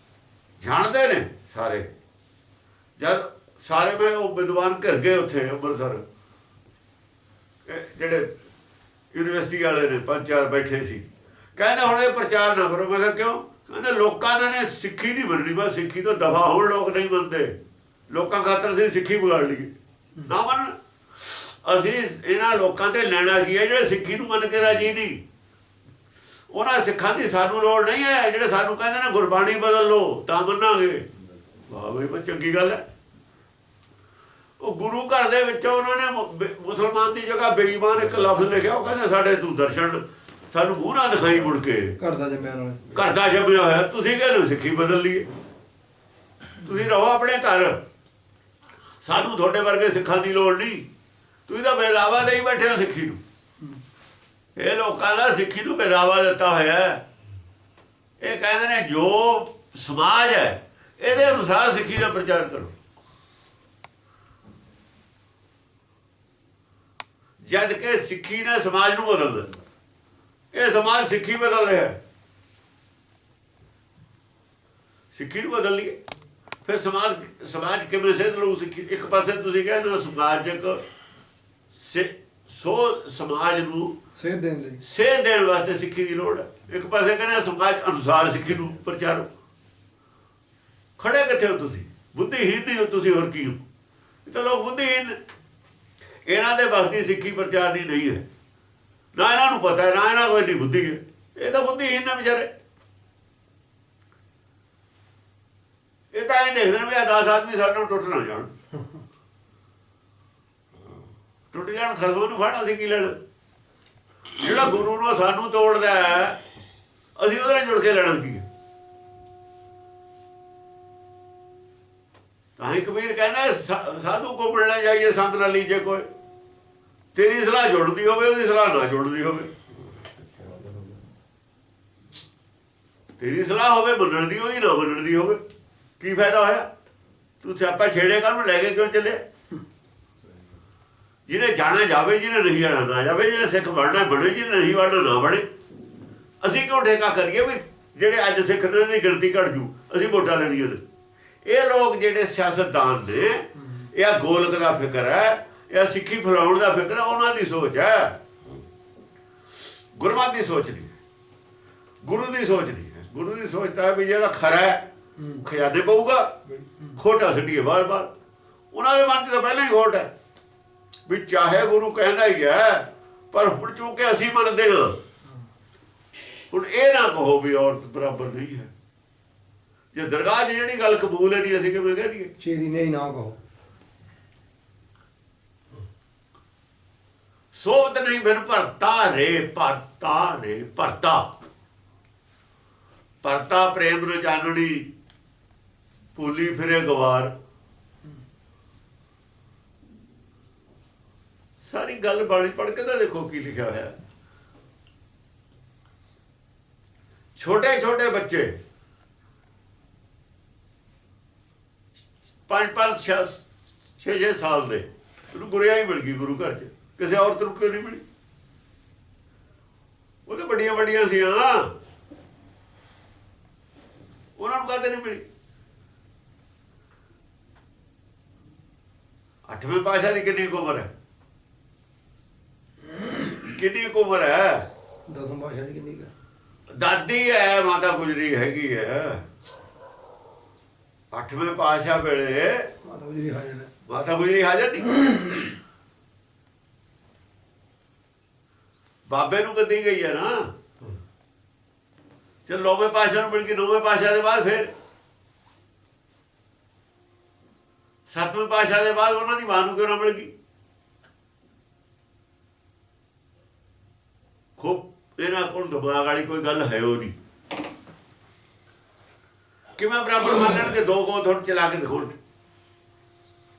ਜਾਣਦੇ ਨੇ ਸਾਰੇ। ਜਦ ਸਾਰੇ ਮੈਂ ਉਹ ਵਿਦਵਾਨ ਘਿਰ ਗਏ ਉੱਥੇ ਅੰਮ੍ਰਿਤਸਰ, ਇਹ ਜਿਹੜੇ ਯੂਨੀਵਰਸਿਟੀ ਵਾਲੇ ਨੇ 5-4 ਬੈਠੇ ਸੀ, ਕਹਿੰਦੇ ਹੁਣ ਇਹ ਪ੍ਰਚਾਰ ਨਾ ਕਰੋ। ਮੈਂ ਕਿਹਾ ਕਿਉਂ? ਕਹਿੰਦੇ ਲੋਕਾਂ ਨੇ ਸਿੱਖੀ ਨਹੀਂ ਮੰਨਣੀ, ਬਸ ਸਿੱਖੀ ਤੋਂ ਦਫਾ ਹੋਣ, ਲੋਕ ਨਹੀਂ ਮੰਨਦੇ, ਲੋਕਾਂ ਖਾਤਰ ਅਸੀਂ ਸਿੱਖੀ ਵਿਗਾੜ ਲਈਏ। ਨਾ ਮੰਨ, ਅਸੀਂ ਇਹਨਾਂ ਲੋਕਾਂ ਤੇ ਲੈਣਾ ਕੀ ਹੈ ਜਿਹੜੇ ਸਿੱਖੀ ਨੂੰ ਮੰਨ ਕੇ ਰਾਜੀ ਨਹੀਂ। ਉਹਨਾਂ ਸਿੱਖਾਂ ਦੀ ਸਾਨੂੰ ਲੋੜ ਨਹੀਂ ਹੈ ਜਿਹੜੇ ਸਾਨੂੰ ਕਹਿੰਦੇ ਨੇ ਗੁਰਬਾਣੀ ਬਦਲ ਲਓ ਤਾਂ ਮੰਨਾਂਗੇ। ਵਾਹ ਬਈ ਚੰਗੀ ਗੱਲ ਹੈ। ਉਹ ਗੁਰੂ ਘਰ ਦੇ ਵਿੱਚੋਂ ਉਹਨਾਂ ਨੇ ਮੁਸਲਮਾਨ ਦੀ ਜਗ੍ਹਾ ਬੇਈਮਾਨ ਇੱਕ ਲਫ਼ਜ਼ ਲਿਖਿਆ, ਉਹ ਕਹਿੰਦੇ ਸਾਡੇ ਤੂੰ ਦਰਸ਼ਨ ਸਾਨੂੰ ਮੂੰਹ ਨਾ ਦਿਖਾਈ ਮੁੜ ਕੇ, ਘਰ ਦਾ ਜੰਮਿਆ ਨਾਲ ਘਰ ਦਾ ਜੰਮਿਆ ਹੋਇਆ। ਤੁਸੀਂ ਕਹਿੰਦੇ ਸਿੱਖੀ ਬਦਲ ਲਈਏ, ਤੁਸੀਂ ਰਹੋ ਆਪਣੇ ਘਰ, ਸਾਨੂੰ ਤੁਹਾਡੇ ਵਰਗੇ ਸਿੱਖਾਂ ਦੀ ਲੋੜ ਨਹੀਂ। ਤੁਸੀਂ ਤਾਂ ਬੇਦਾਵਾ ਦੇ ਹੀ ਬੈਠੇ ਹੋ ਸਿੱਖੀ ਨੂੰ। ਇਹ ਲੋਕਾਂ ਦਾ ਸਿੱਖੀ ਨੂੰ ਬੇਦਾਵਾ ਦਿੱਤਾ ਹੋਇਆ। ਇਹ ਕਹਿੰਦੇ ਨੇ ਜੋ ਸਮਾਜ ਹੈ ਇਹਦੇ ਅਨੁਸਾਰ ਸਿੱਖੀ ਦਾ ਪ੍ਰਚਾਰ ਕਰੋ। ਜਦ ਕਿ ਸਿੱਖੀ ਨੇ ਸਮਾਜ ਨੂੰ ਬਦਲ ਦਿੱਤਾ, ਇਹ ਸਮਾਜ ਸਿੱਖੀ ਬਦਲ ਰਿਹਾ। ਸਿੱਖੀ ਨੂੰ ਬਦਲ ਲਈਏ ਫਿਰ ਸਮਾਜ ਕਿਵੇਂ ਸਿੱਧ ਲਊ ਸਿੱਖੀ? ਇੱਕ ਪਾਸੇ ਤੁਸੀਂ ਕਹਿੰਦੇ ਹੋ ਸਮਾਜਿਕ ਸਮਾਜ ਨੂੰ ਸੇਧ ਦੇਣ ਲਈ, ਸੇਧ ਦੇਣ ਵਾਸਤੇ ਸਿੱਖੀ ਦੀ ਲੋੜ ਹੈ। ਇੱਕ ਪਾਸੇ ਕਹਿੰਦੇ ਸਮਾਜ ਅਨੁਸਾਰ ਸਿੱਖੀ ਨੂੰ ਪ੍ਰਚਾਰੋ। ਖੜੇ ਕਿੱਥੇ ਹੋ ਤੁਸੀਂ? ਬੁੱਧੀਹੀਨ ਨਹੀਂ ਹੋ ਤੁਸੀਂ, ਹੋਰ ਕੀ ਹੋ? ਇਹ ਤਾਂ ਲੋਕ ਬੁੱਧੀਹੀਨ ਨੇ। ਇਹਨਾਂ ਦੇ ਵਕਤੀ ਸਿੱਖੀ ਪ੍ਰਚਾਰਨੀ ਨਹੀਂ ਹੈ, ਨਾ ਇਹਨਾਂ ਨੂੰ ਪਤਾ ਹੈ, ਨਾ ਇਹਨਾਂ ਕੋਲ ਇੰਨੀ ਬੁੱਧੀ ਹੈ। ਇਹ ਤਾਂ ਬੁੱਧੀਹੀਨ ਨੇ ਵਿਚਾਰੇ। ਇਹ ਤਾਂ ਇਹ ਦੇਖਦੇ ਨੇ ਵੀ 10 ਆਦਮੀ ਸਾਡੇ ਨਾਲ ਟੁੱਟ ਨਾ ਜਾਣ, ਟੁੱਟ ਜਾਣ ਖਸਮਾਂ ਨੂੰ ਫੜ, ਅਸੀਂ ਕੀ ਲੈਣਾ? ਜਿਹੜਾ ਗੁਰੂ ਨੂੰ ਸਾਨੂੰ ਤੋੜਦਾ ਹੈ ਅਸੀਂ ਉਹਦੇ ਨਾਲ ਜੁੜ ਕੇ ਲੈਣਾ ਕੀ ਹੈ? ਤਾਂ ਹੀ ਕਬੀਰ ਕਹਿੰਦਾ ਸਾਧੂ ਕੋ ਮਿਲਣਾ ਜਾਈਏ ਸੰਗ ਨਾ ਲੀਜੇ ਕੋਈ। ਤੇਰੀ ਸਲਾਹ ਜੁੜਦੀ ਹੋਵੇ, ਉਹਦੀ ਸਲਾਹ ਨਾ ਜੁੜਦੀ ਹੋਵੇ। ਤੇਰੀ ਸਲਾਹ ਹੋਵੇ ਮੰਨਣ ਦੀ, ਉਹਦੀ ਨਾ ਮੰਨਣ ਦੀ ਹੋਵੇ, ਕੀ ਫਾਇਦਾ ਹੋਇਆ? ਤੂੰ ਸਿਆਪਾ ਛੇੜੇਗਾ, ਉਹਨੂੰ ਲੈ ਕੇ ਕਿਉਂ ਚੱਲੇ? ਜਿਹਨੇ ਜਾਣਾ ਜਾਵੇ, ਜਿਹਨੇ ਨਹੀਂ ਜਾਣਾ ਨਾ ਜਾਵੇ, ਜਿਹਨੇ ਸਿੱਖ ਬਣਨਾ ਬਣੇ, ਜਿਹਨੇ ਨਹੀਂ ਬਣਨਾ ਨਾ ਬਣੇ। ਅਸੀਂ ਕਿਉਂ ਠੇਕਾ ਕਰੀਏ ਵੀ ਜਿਹੜੇ ਅੱਜ ਸਿੱਖ ਨੇ ਦੀ ਗਿਣਤੀ ਘਟ ਜੂ, ਅਸੀਂ ਵੋਟਾਂ ਲੈਣੀਆਂ ਨੇ? ਇਹ ਲੋਕ ਜਿਹੜੇ ਸਿਆਸਤਦਾਨ ਨੇ, ਇਹ ਗੋਲਕ ਦਾ ਫਿਕਰ ਹੈ, ਇਹ ਸਿੱਖੀ ਫੈਲਾਉਣ ਦਾ ਫਿਕਰ ਹੈ, ਉਹਨਾਂ ਦੀ ਸੋਚ ਹੈ। ਗੁਰਮਤਿ ਦੀ ਸੋਚ ਨਹੀਂ, ਗੁਰੂ ਦੀ ਸੋਚ ਨਹੀਂ ਹੈ। ਗੁਰੂ ਦੀ ਸੋਚ ਤਾਂ ਹੈ ਵੀ ਜਿਹੜਾ ਖਰਾ ਹੈ ਖਜ਼ਾਨੇ ਪਊਗਾ, ਖੋਟਾ ਛੱਡੀਏ ਬਾਰ-ਬਾਰ। ਉਹਨਾਂ ਦੇ ਮਨ 'ਚ ਤਾਂ ਪਹਿਲਾਂ ਹੀ ਖੋਟ ਹੈ ਵੀ ਚਾਹੇ ਗੁਰੂ ਕਹਿੰਦਾ ਹੀ ਹੈ, ਪਰ ਹੁਣ ਚੂੰਕਿ ਅਸੀਂ ਮੰਨਦੇ ਹਾਂ, ਹੁਣ ਇਹ ਨਾ ਕਹੋ ਵੀ ਔਰਤ ਬਰਾਬਰ ਨਹੀਂ ਹੈ। ਜੇ ਦਰਗਾਹ 'ਚ ਜਿਹੜੀ ਗੱਲ ਕਬੂਲ ਹੈ ਨਹੀਂ, ਅਸੀਂ ਕਿਵੇਂ ਕਹਿ ਦਈਏ? ਚੇਰੀ ਨਹੀਂ ਨਾ ਕਹੋ। ਸੋਵਤ ਨਹੀਂ ਬਿਨ ਭਰਤਾ ਰੇ, ਭਰਤਾ ਰੇ, ਭਰਤਾ ਭਰਤਾ ਪ੍ਰੇਮ ਨ ਜਾਣਣੀ, ਭੁੱਲੀ ਫਿਰੇ ਗਵਾਰ। ਸਾਰੀ ਗੱਲ ਬਾਣੀ ਪੜ੍ਹ ਕੇ ਤਾਂ ਦੇਖੋ ਕੀ ਲਿਖਿਆ ਹੋਇਆ। ਛੋਟੇ ਛੋਟੇ ਬੱਚੇ 5-5 6-6 ਸਾਲ ਦੇ, ਉਹਨੂੰ ਗੁਰਿਆ ਹੀ ਮਿਲ ਗਈ ਗੁਰੂ ਘਰ 'ਚ, ਕਿਸੇ ਔਰਤ ਨੂੰ ਕਿਉਂ ਨਹੀਂ ਮਿਲੀ? ਉਹ ਤਾਂ ਵੱਡੀਆਂ ਵੱਡੀਆਂ ਸੀ, ਉਹਨਾਂ ਨੂੰ ਕਾਹਦੇ ਨਹੀਂ ਮਿਲੀ? 8ਵੇਂ ਪਾਤਸ਼ਾਹ ਦੀ ਕਿੰਨੀ ਕੁ ਉਮਰ ਹੈ? ਕਿੰਨੀ ਕੁ ਉਮਰ ਹੈ? 10ਵੇਂ ਪਾਤਸ਼ਾਹ ਦੀ ਕਿੰਨੀ ਕੁ? ਦਾਦੀ ਹੈ, ਮਾਤਾ ਗੁਜਰੀ ਹੈਗੀ ਹੈ। 8ਵੇਂ ਪਾਤਸ਼ਾਹ ਵੇਲੇ ਮਾਤਾ ਗੁਜਰੀ ਹਾਜ਼ਰ ਹੈ। ਮਾਤਾ ਗੁਜਰੀ ਹਾਜ਼ਰ ਨਹੀਂ, ਬਾਬੇ ਨੂੰ ਕੱਢੀ ਗਈ ਹੈ ਨਾ। ਚਲ 9ਵੇਂ ਪਾਤਸ਼ਾਹ ਨੂੰ ਮਿਲ ਗਈ, 9ਵੇਂ ਪਾਤਸ਼ਾਹ ਦੇ ਬਾਅਦ ਫਿਰ 7ਵੇਂ ਪਾਤਸ਼ਾਹ ਦੇ ਬਾਅਦ ਉਹਨਾਂ ਦੀ ਮਾਂ ਨੂੰ ਕਿਉਂ ਨਾ ਮਿਲ ਗਈ? ਖੂਬ ਇਹਨਾਂ ਕੋਲ ਦਿਮਾਗ ਵਾਲੀ ਕੋਈ ਗੱਲ ਹੈ ਉਹ ਨਹੀਂ। ਕਿਵੇਂ ਬਰਾਬਰ ਮੰਨ ਲੈਣਗੇ? 2 ਗੋਤ ਹੁਣ ਚਲਾ ਕੇ ਦਿਖਾਉਣ,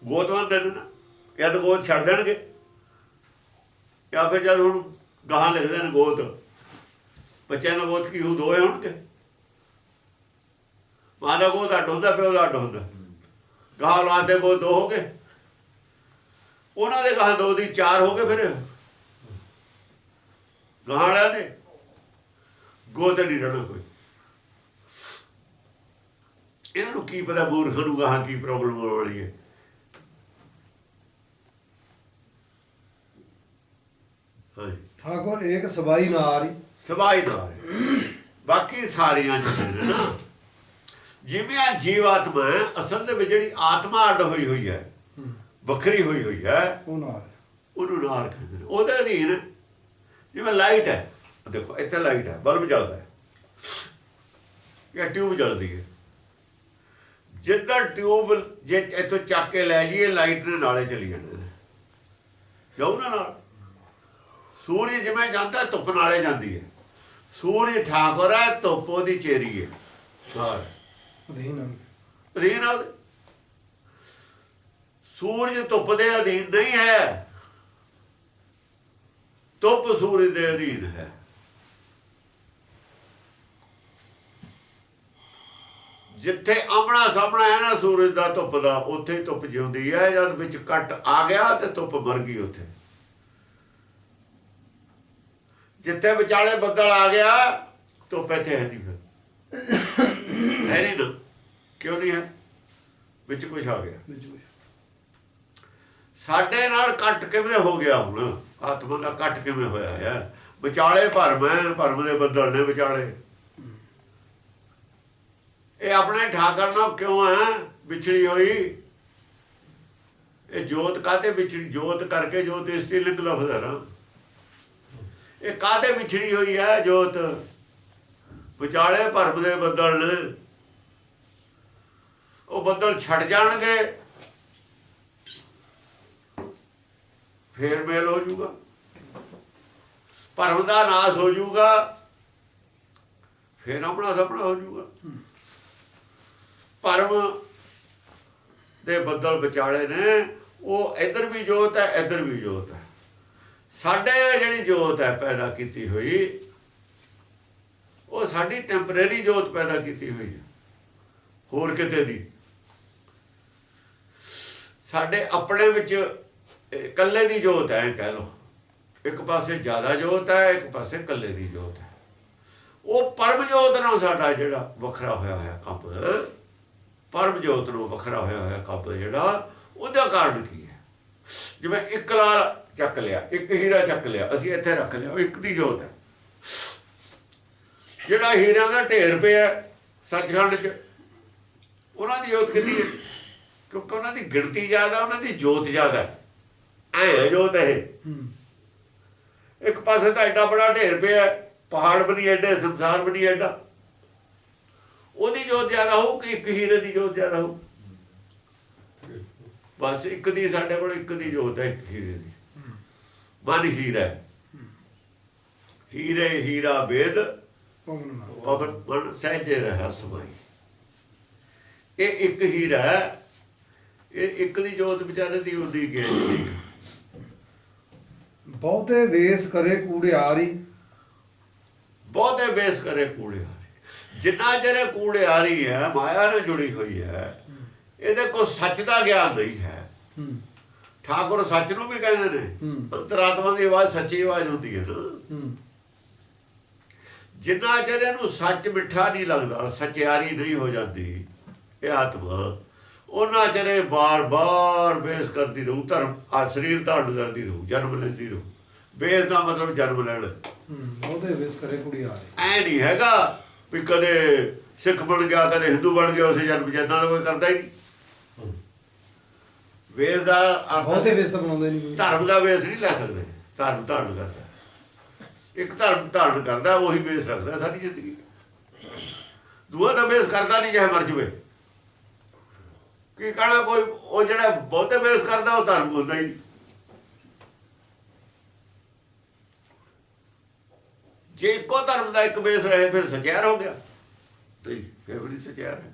ਗੋਤ ਮੰਨਦੇ ਨੇ ਨਾ, ਜਾਂ ਤਾਂ ਗੋਤ ਛੱਡ ਦੇਣਗੇ, ਜਾਂ ਫਿਰ ਜਦ ਹੁਣ ਗਾਹਾਂ ਲਿਖਦੇ ਨੇ ਗੋਤ, ਬੱਚਿਆਂ ਦਾ ਗੋਤ ਕੀ ਹੋ? 2 ਹੋਣਗੇ। ਮਾਂ ਦਾ ਗੋਤ ਅੱਡ ਹੁੰਦਾ, ਪਿਓ ਦਾ ਅੱਡ ਹੁੰਦਾ। ਗਾਹਾਂ ਔਲਾਦ ਦੇ ਗੋਤ 2 ਹੋ ਗਏ, ਉਹਨਾਂ ਦੇ ਗਾਹਾਂ 2 ਦੀ 4 ਹੋ ਗਏ। ਫਿਰ ਗਾਹਾਂ ਵਾਲਿਆਂ ਦੇ ਗੋਤ ਨਹੀਂ ਰਹਿਣਾ ਕੋਈ। ਇਹਨਾਂ ਨੂੰ ਕੀ ਪਤਾ ਮੂਰਖਾਂ ਨੂੰ ਗਾਹਾਂ ਕੀ ਪ੍ਰੋਬਲਮ ਹੋਣ ਵਾਲੀ ਹੈ। ਠਾਕੁਰ ਏਕ ਸਬਾਈ ਨਾਰੀ ਸਵਾਈ ਨਾਲ ਬਾਕੀ ਸਾਰੀਆਂ ਜਿਹੜੇ ਨੇ ਨਾ, ਜਿਵੇਂ ਆ ਜੀਵਾਤਮਾ ਹੈ, ਅਸਲ ਦੇ ਵਿੱਚ ਜਿਹੜੀ ਆਤਮਾ ਅੱਡ ਹੋਈ ਹੋਈ ਹੈ, ਵੱਖਰੀ ਹੋਈ ਹੋਈ ਹੈ, ਉਹ ਨਾਲ ਉਹਨੂੰ ਨਾਰ ਕਹਿੰਦੇ ਨੇ। ਉਹਦੇ ਅਧੀਨ ਜਿਵੇਂ ਲਾਈਟ ਹੈ, ਦੇਖੋ ਇੱਥੇ ਲਾਈਟ ਹੈ, ਬਲਬ ਜਲਦਾ ਹੈ ਜਾਂ ਟਿਊਬ ਜਲਦੀ ਹੈ। ਜਿੱਦਾਂ ਟਿਊਬ ਜੇ ਇੱਥੋਂ ਚੱਕ ਕੇ ਲੈ ਜਾਈਏ, ਲਾਈਟ ਨੇ ਨਾਲੇ ਚਲੀ ਜਾਂਦੇ ਨੇ, ਜਾਊ ਨਾ ਨਾਲ। ਸੂਰਜ ਜਿਵੇਂ ਜਾਂਦਾ ਧੁੱਪ ਨਾਲੇ ਜਾਂਦੀ ਹੈ। ਸੂਰਜ ਠਾਕੁਰ ਹੈ, ਧੁੱਪ ਉਹਦੀ ਚੇਰੀ ਹੈ, ਨਾਲ ਅਧੀਨ ਅਧੀਨ ਆ ਉਹਦੇ। ਸੂਰਜ ਧੁੱਪ ਦੇ ਅਧੀਨ ਨਹੀਂ ਹੈ, ਧੁੱਪ ਸੂਰਜ ਦੇ ਅਧੀਨ ਹੈ। ਜਿੱਥੇ ਆਮਣਾ ਸਾਹਮਣਾ ਹੈ ਨਾ ਸੂਰਜ ਦਾ ਧੁੱਪ ਦਾ, ਉੱਥੇ ਧੁੱਪ ਜਿਉਂਦੀ ਹੈ। ਜਦ ਵਿੱਚ ਕੱਟ ਆ ਗਿਆ ਤੇ ਧੁੱਪ ਮਰ ਗਈ ਉੱਥੇ। ਜਿੱਥੇ ਵਿਚਾਲੇ ਬੱਦਲ ਆ ਗਿਆ, ਧੁੱਪ ਇੱਥੇ ਹੈ ਨਹੀਂ, ਫਿਰ ਹੈ ਨਹੀਂ ਨਾ। ਕਿਉਂ ਨਹੀਂ ਹੈ? ਵਿੱਚ ਕੁਛ ਆ ਗਿਆ। ਸਾਡੇ ਨਾਲ ਕੱਟ ਕਿਵੇਂ ਹੋ ਗਿਆ? ਹੁਣ ਆਤਮਾ ਦਾ ਕੱਟ ਕਿਵੇਂ ਹੋਇਆ ਹੈ? ਵਿਚਾਲੇ ਭਰਮ ਹੈ, ਭਰਮ ਦੇ ਬੱਦਲ ਨੇ ਵਿਚਾਲੇ। ਇਹ ਆਪਣੇ ਠਾਕਰ ਨਾਲ ਕਿਉਂ ਹੈ ਵਿਛੜੀ ਹੋਈ? ਇਹ ਜੋਤ ਕਾਹਤੇ ਵਿਛੜੀ? ਜੋਤ ਕਰਕੇ ਜੋਤ ਇਸਤਰੀ ਲਿੰਗ ਲਫ਼ਜ਼ ਹੈ ਨਾ। ਇਹ ਕਾਹਤੇ ਵਿਛੜੀ ਹੋਈ ਹੈ ਜੋਤ? ਵਿਚਾਲੇ ਭਰਮ ਦੇ ਬੱਦਲ ਨੇ। ਉਹ ਬੱਦਲ ਛੱਡ ਜਾਣਗੇ, ਫੇਰ ਮੇਲ ਹੋ ਜਾਊਗਾ, ਭਰਮ ਦਾ ਨਾਸ ਹੋ ਜਾਊਗਾ, ਫੇਰ ਆਪਣਾ ਸਪਨਾ ਹੋ ਜਾਊਗਾ। ਭਰਮ ਦੇ ਬੱਦਲ ਵਿਚਾਲੇ ਨੇ, ਉਹ ਇੱਧਰ ਵੀ ਜੋਤ ਹੈ, ਇੱਧਰ ਵੀ ਜੋਤ ਹੈ। ਸਾਡੇ ਜਿਹੜੀ ਜੋਤ ਹੈ ਪੈਦਾ ਕੀਤੀ ਹੋਈ, ਉਹ ਸਾਡੀ ਟੈਂਪਰੇਰੀ ਜੋਤ ਪੈਦਾ ਕੀਤੀ ਹੋਈ ਹੈ, ਹੋਰ ਕਿਤੇ ਦੀ। ਸਾਡੇ ਆਪਣੇ ਵਿੱਚ ਇਕੱਲੇ ਦੀ ਜੋਤ ਹੈ, ਕਹਿ ਲਓ। ਇੱਕ ਪਾਸੇ ਜ਼ਿਆਦਾ ਜੋਤ ਹੈ, ਇੱਕ ਪਾਸੇ ਇਕੱਲੇ ਦੀ ਜੋਤ ਹੈ। ਉਹ ਪਰਮ ਜੋਤ ਨਾਲ ਸਾਡਾ ਜਿਹੜਾ ਵੱਖਰਾ ਹੋਇਆ ਹੋਇਆ ਕੰਮ, ਪਰਮ ਜੋਤ ਨੂੰ ਵੱਖਰਾ ਹੋਇਆ ਹੋਇਆ ਕੰਮ ਜਿਹੜਾ, ਉਹਦਾ ਕਾਰਨ ਕੀ ਹੈ? ਜਿਵੇਂ ਇੱਕ ਲਾਲ ਚੱਕ ਲਿਆ, ਇੱਕ ਹੀਰਾ ਚੱਕ ਲਿਆ, ਅਸੀਂ ਇੱਥੇ ਰੱਖ ਲਿਆ, ਉਹ ਇੱਕ ਦੀ ਜੋਤ ਹੈ। ਜਿਹੜਾ ਹੀਰਿਆਂ ਦਾ ਢੇਰ ਪਿਆ ਸੱਚਖੰਡ 'ਚ, ਉਹਨਾਂ ਦੀ ਜੋਤ ਕਿੰਨੀ ਹੈ? ਕਿਉਂਕਿ ਉਹਨਾਂ ਦੀ ਗਿਣਤੀ ਜ਼ਿਆਦਾ, ਉਹਨਾਂ ਦੀ ਜੋਤ ਜ਼ਿਆਦਾ। ਐ ਜੋਤ ਇਹ ਇੱਕ ਪਾਸੇ ਤਾਂ ਐਡਾ ਬੜਾ ਢੇਰ ਪਿਆ, ਪਹਾੜ ਬਣੀ ਐਡੇ, ਸੰਸਾਰ ਬਣੀ ਐਡਾ, ਉਹਦੀ ਜੋਤ ਜ਼ਿਆਦਾ ਹੋਊ ਕਿ ਇੱਕ ਹੀਰੇ ਦੀ ਜੋਤ ਜ਼ਿਆਦਾ ਹੋਊ? ਬਸ ਇੱਕ ਦੀ, ਸਾਡੇ ਕੋਲ ਇੱਕ ਦੀ ਜੋਤ ਹੈ, ਇੱਕ ਹੀਰੇ ਦੀ। ਮਨ ਹੀਰਾ, ਹੀਰੇ ਹੀਰਾ ਵੇਦ ਪਵਨ ਮਨ ਸਹਿਜੇ ਰਹਾ ਸਮਾਈ। ਇਹ ਇੱਕ ਹੀਰਾ ਹੈ, ਇਹ ਇੱਕ ਦੀ ਜੋਤ ਵਿਚਾਰੇ ਦੀ ਉਡੀ ਗਿਆ। ਬਹੁਤੇ ਵੇਸ ਕਰੇ ਕੂੜਿਆਰੀ, ਬਹੁਤੇ ਵੇਸ ਕਰੇ ਕੂੜਿਆਰੀ। ਜਿੰਨਾ ਚਿਰ ਕੂੜਿਆਰੀ ਹੈ, ਮਾਇਆ ਨਾਲ ਜੁੜੀ ਹੋਈ ਹੈ, ਇਹਦੇ ਕੋਲ ਸੱਚ ਦਾ ਗਿਆਨ ਨਹੀਂ ਹੈ। ਠਾਕੁਰ ਸੱਚ ਨੂੰ ਵੀ ਕਹਿੰਦੇ ਨੇ, ਅੰਤਰਾਤਮਾ ਦੀ ਆਵਾਜ਼ ਸੱਚੀ ਆਵਾਜ਼ ਹੁੰਦੀ ਹੈ ਨਾ। ਜਿੰਨਾ ਚਿਰ ਇਹਨੂੰ ਸੱਚ ਮਿੱਠਾ ਨਹੀਂ ਲੱਗਦਾ, ਸਚਿਆਰੀ ਨਹੀਂ ਹੋ ਜਾਂਦੀ ਇਹ ਆਤਮਾ, ਉਹਨਾਂ ਚਿਰ ਬਾਰ-ਬਾਰ ਬੇਸ ਕਰਦੀ ਰਹੂ, ਧਰਮ ਆ ਸਰੀਰ ਧਾਰਨ ਕਰਦੀ ਰਹੂ, ਜਨਮ ਲੈਂਦੀ ਰਹੂ। ਬੇਸ ਦਾ ਮਤਲਬ ਜਨਮ ਲੈਣ। ਬਹੁਤੇ ਵੇਸ ਕਰੇ ਕੂੜਿਆਰੀ। ਐ ਨਹੀਂ ਹੈਗਾ ਵੀ ਕਦੇ ਸਿੱਖ ਬਣ ਗਿਆ, ਕਦੇ ਹਿੰਦੂ ਬਣ ਗਿਆ, ਉਸੇ ਜਨਮ ਜਿੱਦਾਂ ਦਾ ਕੋਈ ਕਰਦਾ ਹੀ ਨਹੀਂ। ਵੇਸ ਦਾ ਬਹੁਤੇ ਵੇਸ ਤਾਂ ਬਣਾਉਂਦੇ ਨਹੀਂ। ਧਰਮ ਦਾ ਵੇਸ ਨਹੀਂ ਲੈ ਸਕਦੇ। ਧਰਮ ਧਾਰਨ ਕਰਦਾ, ਇੱਕ ਧਰਮ ਧਾਰਨ ਕਰਦਾ, ਉਹੀ ਵੇਸ ਰੱਖਦਾ ਸਾਰੀ ਜ਼ਿੰਦਗੀ। ਦੂਆ ਦਾ ਵੇਸ ਕਰਦਾ ਨਹੀਂ, ਚਾਹੇ ਮਰ ਜਾਵੇ। ਕੀ ਕਹਿਣਾ ਕੋਈ? ਉਹ ਜਿਹੜਾ ਬਹੁਤੇ ਵੇਸ ਕਰਦਾ ਉਹ ਧਰਮ ਹੁੰਦਾ ਹੀ ਨਹੀਂ। ਜੇ ਇੱਕੋ ਧਰਮ ਦਾ ਇੱਕ ਵੇਸ ਰਹੇ, ਫਿਰ ਸਚਿਆਰ ਹੋ ਗਿਆ? ਨਹੀਂ, ਫਿਰ ਵੀ ਨਹੀਂ ਸਚਿਆਰ ਹੈ।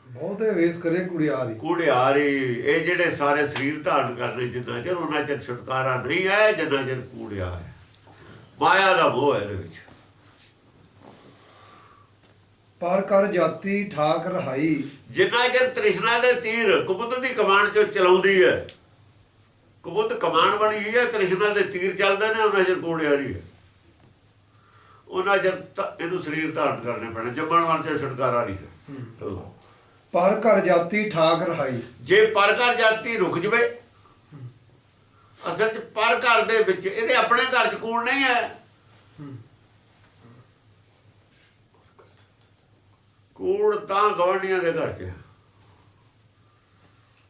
ਬਹੁਤੇ ਵੇਸ ਕਰੇ ਕੂੜਿਆਰੀ। ਕੂੜਿਆਰੀ ਇਹ ਜਿਹੜੇ ਸਾਰੇ ਸਰੀਰ ਧਾਰਨ ਕਰਨੇ, ਜਿੰਨਾ ਚਿਰ ਉਹਨਾਂ ਚਿਰ ਛੁਟਕਾਰਾ ਨਹੀਂ ਹੈ, ਜਿੰਨਾ ਚਿਰ ਕੂੜਿਆ ਹੈ। ਮਾਇਆ ਦਾ ਮੋਹ ਇਹਦੇ ਵਿੱਚ। ਪਰ ਕਰ ਜਾਤੀ ਠਾਕ ਰਹਾਈ, ਜਿੰਨਾ ਚਿਰ ਤ੍ਰਿਸ਼ਨਾ ਦੇ ਤੀਰ ਕੁਬੁੱਧ ਦੀ ਕਮਾਨ ਚੋਂ ਚਲਾਉਂਦੀ ਹੈ, ਕੁਬੁੱਧ ਕਮਾਨ ਬਣੀ ਹੋਈ ਹੈ, ਤ੍ਰਿਸ਼ਨਾ ਦੇ ਤੀਰ ਚੱਲਦੇ ਨੇ, ਉਹਨਾਂ ਚਿਰ ਕੂੜਿਆਰੀ ਹੈ। ਉਹਨਾਂ ਚਿਰ ਇਹਨੂੰ ਸਰੀਰ ਧਾਰਨ ਕਰਨੇ ਪੈਣੇ, ਜੰਮਣ ਵਾਲ ਚ ਛੁਟਕਾਰਾ ਨਹੀਂ ਹੈ। ਪਰ ਕਰ ਜਾਤੀ ਠਾਕ ਰਹਾਈ। ਜੇ ਪਰ ਕਰ ਜਾਤੀ ਰੁਕ ਜਵੇ, ਅਸਲ 'ਚ ਪਰ ਘਰ ਦੇ ਵਿੱਚ, ਇਹਦੇ ਆਪਣੇ ਘਰ 'ਚ ਕੂੜ ਨਹੀਂ ਹੈ। ਕੂੜ ਤਾਂ ਗਵਾਂਢੀਆਂ ਦੇ ਘਰ 'ਚ ਹੈ,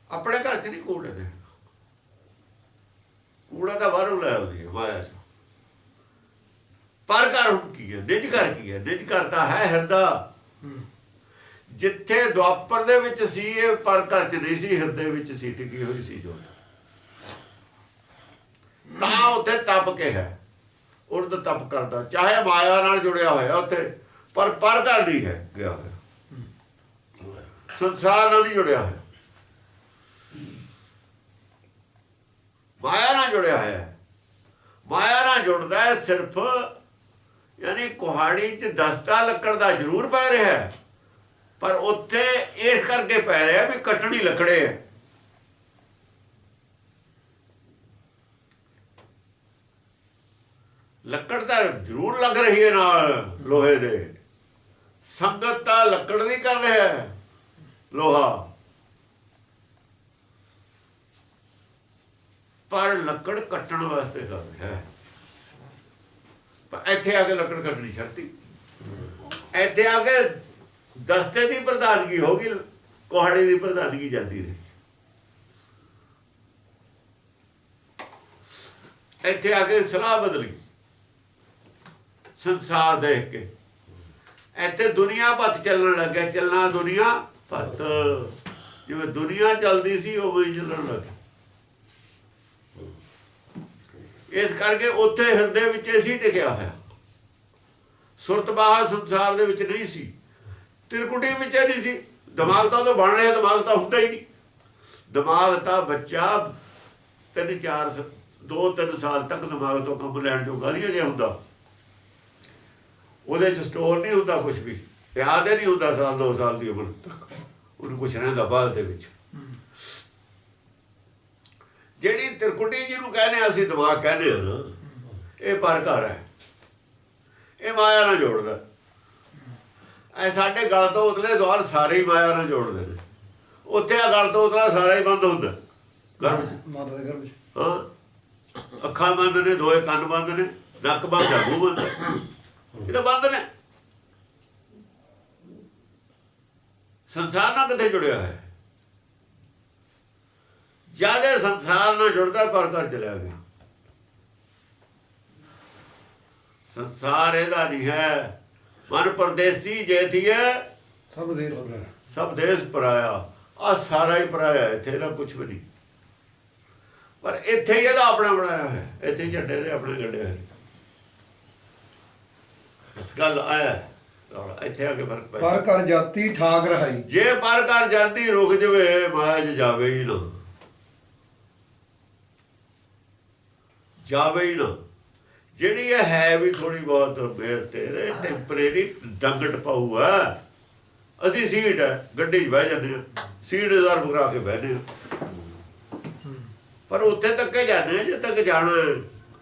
ਆਪਣੇ ਘਰ 'ਚ ਨਹੀਂ ਕੂੜ। ਇਹਦੇ ਕੂੜਾ ਤਾਂ ਬਾਹਰੋਂ ਲੈ ਆਉਂਦੀ ਹੈ ਮਾਇਆ 'ਚ। ਪਰ ਘਰ ਹੁਣ ਕੀ ਹੈ? ਨਿਜ ਘਰ ਕੀ ਹੈ? ਨਿਜ ਘਰ ਤਾਂ ਹੈ ਹਿਰਦਾ। ਜਿੱਥੇ ਦੁਆਪਰ ਦੇ ਵਿੱਚ ਸੀ ਇਹ ਪਰ ਘਰ 'ਚ ਨਹੀਂ ਸੀ, ਹਿਰਦੇ ਵਿੱਚ ਸੀ, ਟਿਕੀ ਹੋਈ ਸੀ ਜੋਤ। ਤਾਂ ਉੱਥੇ ਤਪ ਕੇ ਹੈ, ਉਰਦ ਤਪ ਕਰਦਾ, ਚਾਹੇ ਮਾਇਆ ਨਾਲ ਜੁੜਿਆ ਹੋਇਆ ਉੱਥੇ, ਪਰ ਘਰ ਨਹੀਂ ਹੈ ਗਿਆ ਹੋਇਆ, ਸੰਸਾਰ ਨਾਲ ਨਹੀਂ ਜੁੜਿਆ ਹੋਇਆ, ਮਾਇਆ ਨਾਲ ਜੁੜਿਆ ਹੋਇਆ। ਮਾਇਆ ਨਾਲ ਜੁੜਦਾ ਹੈ ਸਿਰਫ, ਯਾਨੀ ਕੁਹਾੜੀ 'ਚ ਦਸਤਾ ਲੱਕੜ ਦਾ ਜ਼ਰੂਰ ਪੈ ਰਿਹਾ, ਪਰ ਉੱਥੇ ਇਸ ਕਰਕੇ ਪੈ ਰਿਹਾ ਵੀ ਕੱਟਣੀ ਲੱਕੜੇ ਹੈ। ਲੱਕੜ ਤਾਂ ਜ਼ਰੂਰ ਲੱਗ ਰਹੀ ਹੈ ਨਾਲ ਲੋਹੇ ਦੇ, ਸੰਗਤ ਤਾਂ ਲੱਕੜ ਦੀ ਕਰ ਰਿਹਾ ਹੈ ਲੋਹਾ, ਪਰ ਲੱਕੜ ਕੱਟਣ ਵਾਸਤੇ ਕਰ ਰਿਹਾ ਹੈ। ਪਰ ਇੱਥੇ ਆ ਕੇ ਲੱਕੜ ਕੱਟਣੀ ਛੱਡਤੀ, ਇੱਥੇ ਆ ਕੇ ਦਸਤੇ ਦੀ ਪ੍ਰਧਾਨਗੀ ਹੋ ਗਈ, ਕੁਹਾੜੀ ਦੀ ਪ੍ਰਧਾਨਗੀ ਜਾਂਦੀ ਰਹੀ। ਇੱਥੇ ਆ ਕੇ ਸਲਾਹ ਬਦਲੀ ਸੰਸਾਰ ਦੇਖ ਕੇ, ਇੱਥੇ ਦੁਨੀਆ ਭੱਤ ਚੱਲਣ ਲੱਗਿਆ, ਚੱਲਣਾ ਦੁਨੀਆ ਭੱਤ, ਜਿਵੇਂ ਦੁਨੀਆ ਚੱਲਦੀ ਸੀ ਉਹ ਵੀ ਚੱਲਣ ਲੱਗ। ਇਸ ਕਰਕੇ ਉੱਥੇ ਹਿਰਦੇ ਵਿੱਚ ਸੀ ਟਿਕਿਆ ਹੋਇਆ, ਸੁਰਤ ਬਾਹਰ ਸੰਸਾਰ ਦੇ ਵਿੱਚ ਨਹੀਂ ਸੀ, ਤਿਰਕੁਟੀ ਵਿੱਚ ਨਹੀਂ ਸੀ। ਦਿਮਾਗ ਤਾਂ ਉਹ ਬਣ ਰਿਹਾ, ਦਿਮਾਗ ਤਾਂ ਹੁੰਦਾ ਹੀ ਨਹੀਂ। ਦਿਮਾਗ ਤਾਂ ਬੱਚਾ 2-3 ਸਾਲ ਤੱਕ ਦਿਮਾਗ ਤੋਂ ਕੰਮ ਲੈਣ ਜੋਗਾ ਨਹੀਂ ਅਜੇ ਹੁੰਦਾ, ਉਹਦੇ 'ਚ ਸਟੋਰ ਨਹੀਂ ਹੁੰਦਾ ਕੁਛ ਵੀ, ਯਾਦ ਹੀ ਨਹੀਂ ਹੁੰਦਾ ਸਾਲ 2 ਸਾਲ ਦੀ ਉਮਰ ਤੱਕ, ਉਹਨੂੰ ਕੁਛ ਰਹਿੰਦਾ ਬਾਅਦ ਦੇ ਵਿੱਚ। ਜਿਹੜੀ ਤਿਰਕੁਟੀ ਜਿਹਨੂੰ ਕਹਿੰਦੇ ਅਸੀਂ ਦਿਮਾਗ ਕਹਿੰਦੇ ਹਾਂ ਨਾ, ਇਹ ਪਰ ਘਰ ਹੈ, ਇਹ ਮਾਇਆ ਨਾਲ ਜੋੜਦਾ। ਐ ਸਾਡੇ ਗਲ ਤੋਂ ਉਤਲੇ ਦੁਆਰ ਸਾਰੇ ਹੀ ਮਾਇਆ ਨਾਲ ਜੋੜਦੇ ਨੇ, ਉੱਥੇ ਆ ਗਲ ਤੋਂ ਉਤਲਾ ਸਾਰਾ ਹੀ ਬੰਦ ਹੁੰਦਾ ਗਰਭ 'ਚ, ਮਾਤਾ ਦੇ ਗਰਭ 'ਚ। ਹਾਂ, ਅੱਖਾਂ ਬੰਦ ਨੇ, ਦੋਏ ਕੰਨ ਬੰਦ ਨੇ, ਨੱਕ ਬੰਦ ਹੈ, ਮੂੰਹ ਬੰਦ, ਇਹ ਤਾਂ ਬੰਦ ਨੇ। ਸੰਸਾਰ ਨਾਲ ਕਿੱਥੇ ਜੁੜਿਆ ਹੈ? ਜਿਆਦਾ ਸੰਸਾਰ ਨਾਲ ਜੁੜਦਾ ਪਰ ਘਰ ਚਲਿਆ ਗਿਆ। ਸੰਸਾਰ ਇਹਦਾ ਨਹੀਂ ਹੈ, ਮਨ ਪਰਦੇਸੀ ਜੇ ਥੀਏ ਸਭ ਦੇਸ਼ ਪਰਾਇਆ। ਆ ਸਾਰਾ ਹੀ ਪਰਾਇਆ, ਇੱਥੇ ਇਹਦਾ ਕੁਛ ਵੀ ਨਹੀਂ, ਪਰ ਇੱਥੇ ਹੀ ਇਹਦਾ ਆਪਣਾ ਬਣਾਇਆ ਹੈ, ਇੱਥੇ ਝੰਡੇ ਦੇ ਆਪਣੇ ਗੱਡੇ ਹੋਏ। ਇਸ ਗੱਲ ਆਇਆ ਇੱਥੇ ਆ ਕੇ ਫਰਕ ਪੈ। ਪਰ ਕਰ ਜਾਤੀ ਠਾਕ ਰਹਾਈ, ਜੇ ਪਰ ਕਰ ਜਾਂਦੀ ਰੁਕ ਜਵੇ, ਮਾਇਆ 'ਚ ਜਾਵੇ ਹੀ ਨਾ, ਜਾਵੇ ਹੀ ਨਾ। ਜਿਹੜੀ ਇਹ ਹੈ ਵੀ ਥੋੜੀ ਬਹੁਤ ਮੇਰ ਤੇ ਟੈਂਪਰੇਰੀ ਡੰਗਟ ਪਾਊ ਹੈ। ਅਸੀਂ ਸੀਟ ਹੈ, ਗੱਡੀ 'ਚ ਬਹਿ ਜਾਂਦੇ ਹਾਂ, ਸੀਟ ਰਿਜ਼ਰਵ ਕਰਾ ਕੇ ਬਹਿਨੇ ਹਾਂ, ਪਰ ਉੱਥੇ ਤੱਕ ਹੀ ਜਾਂਦੇ ਹਾਂ, ਜਿੱਥੇ ਤੱਕ ਜਾਣਾ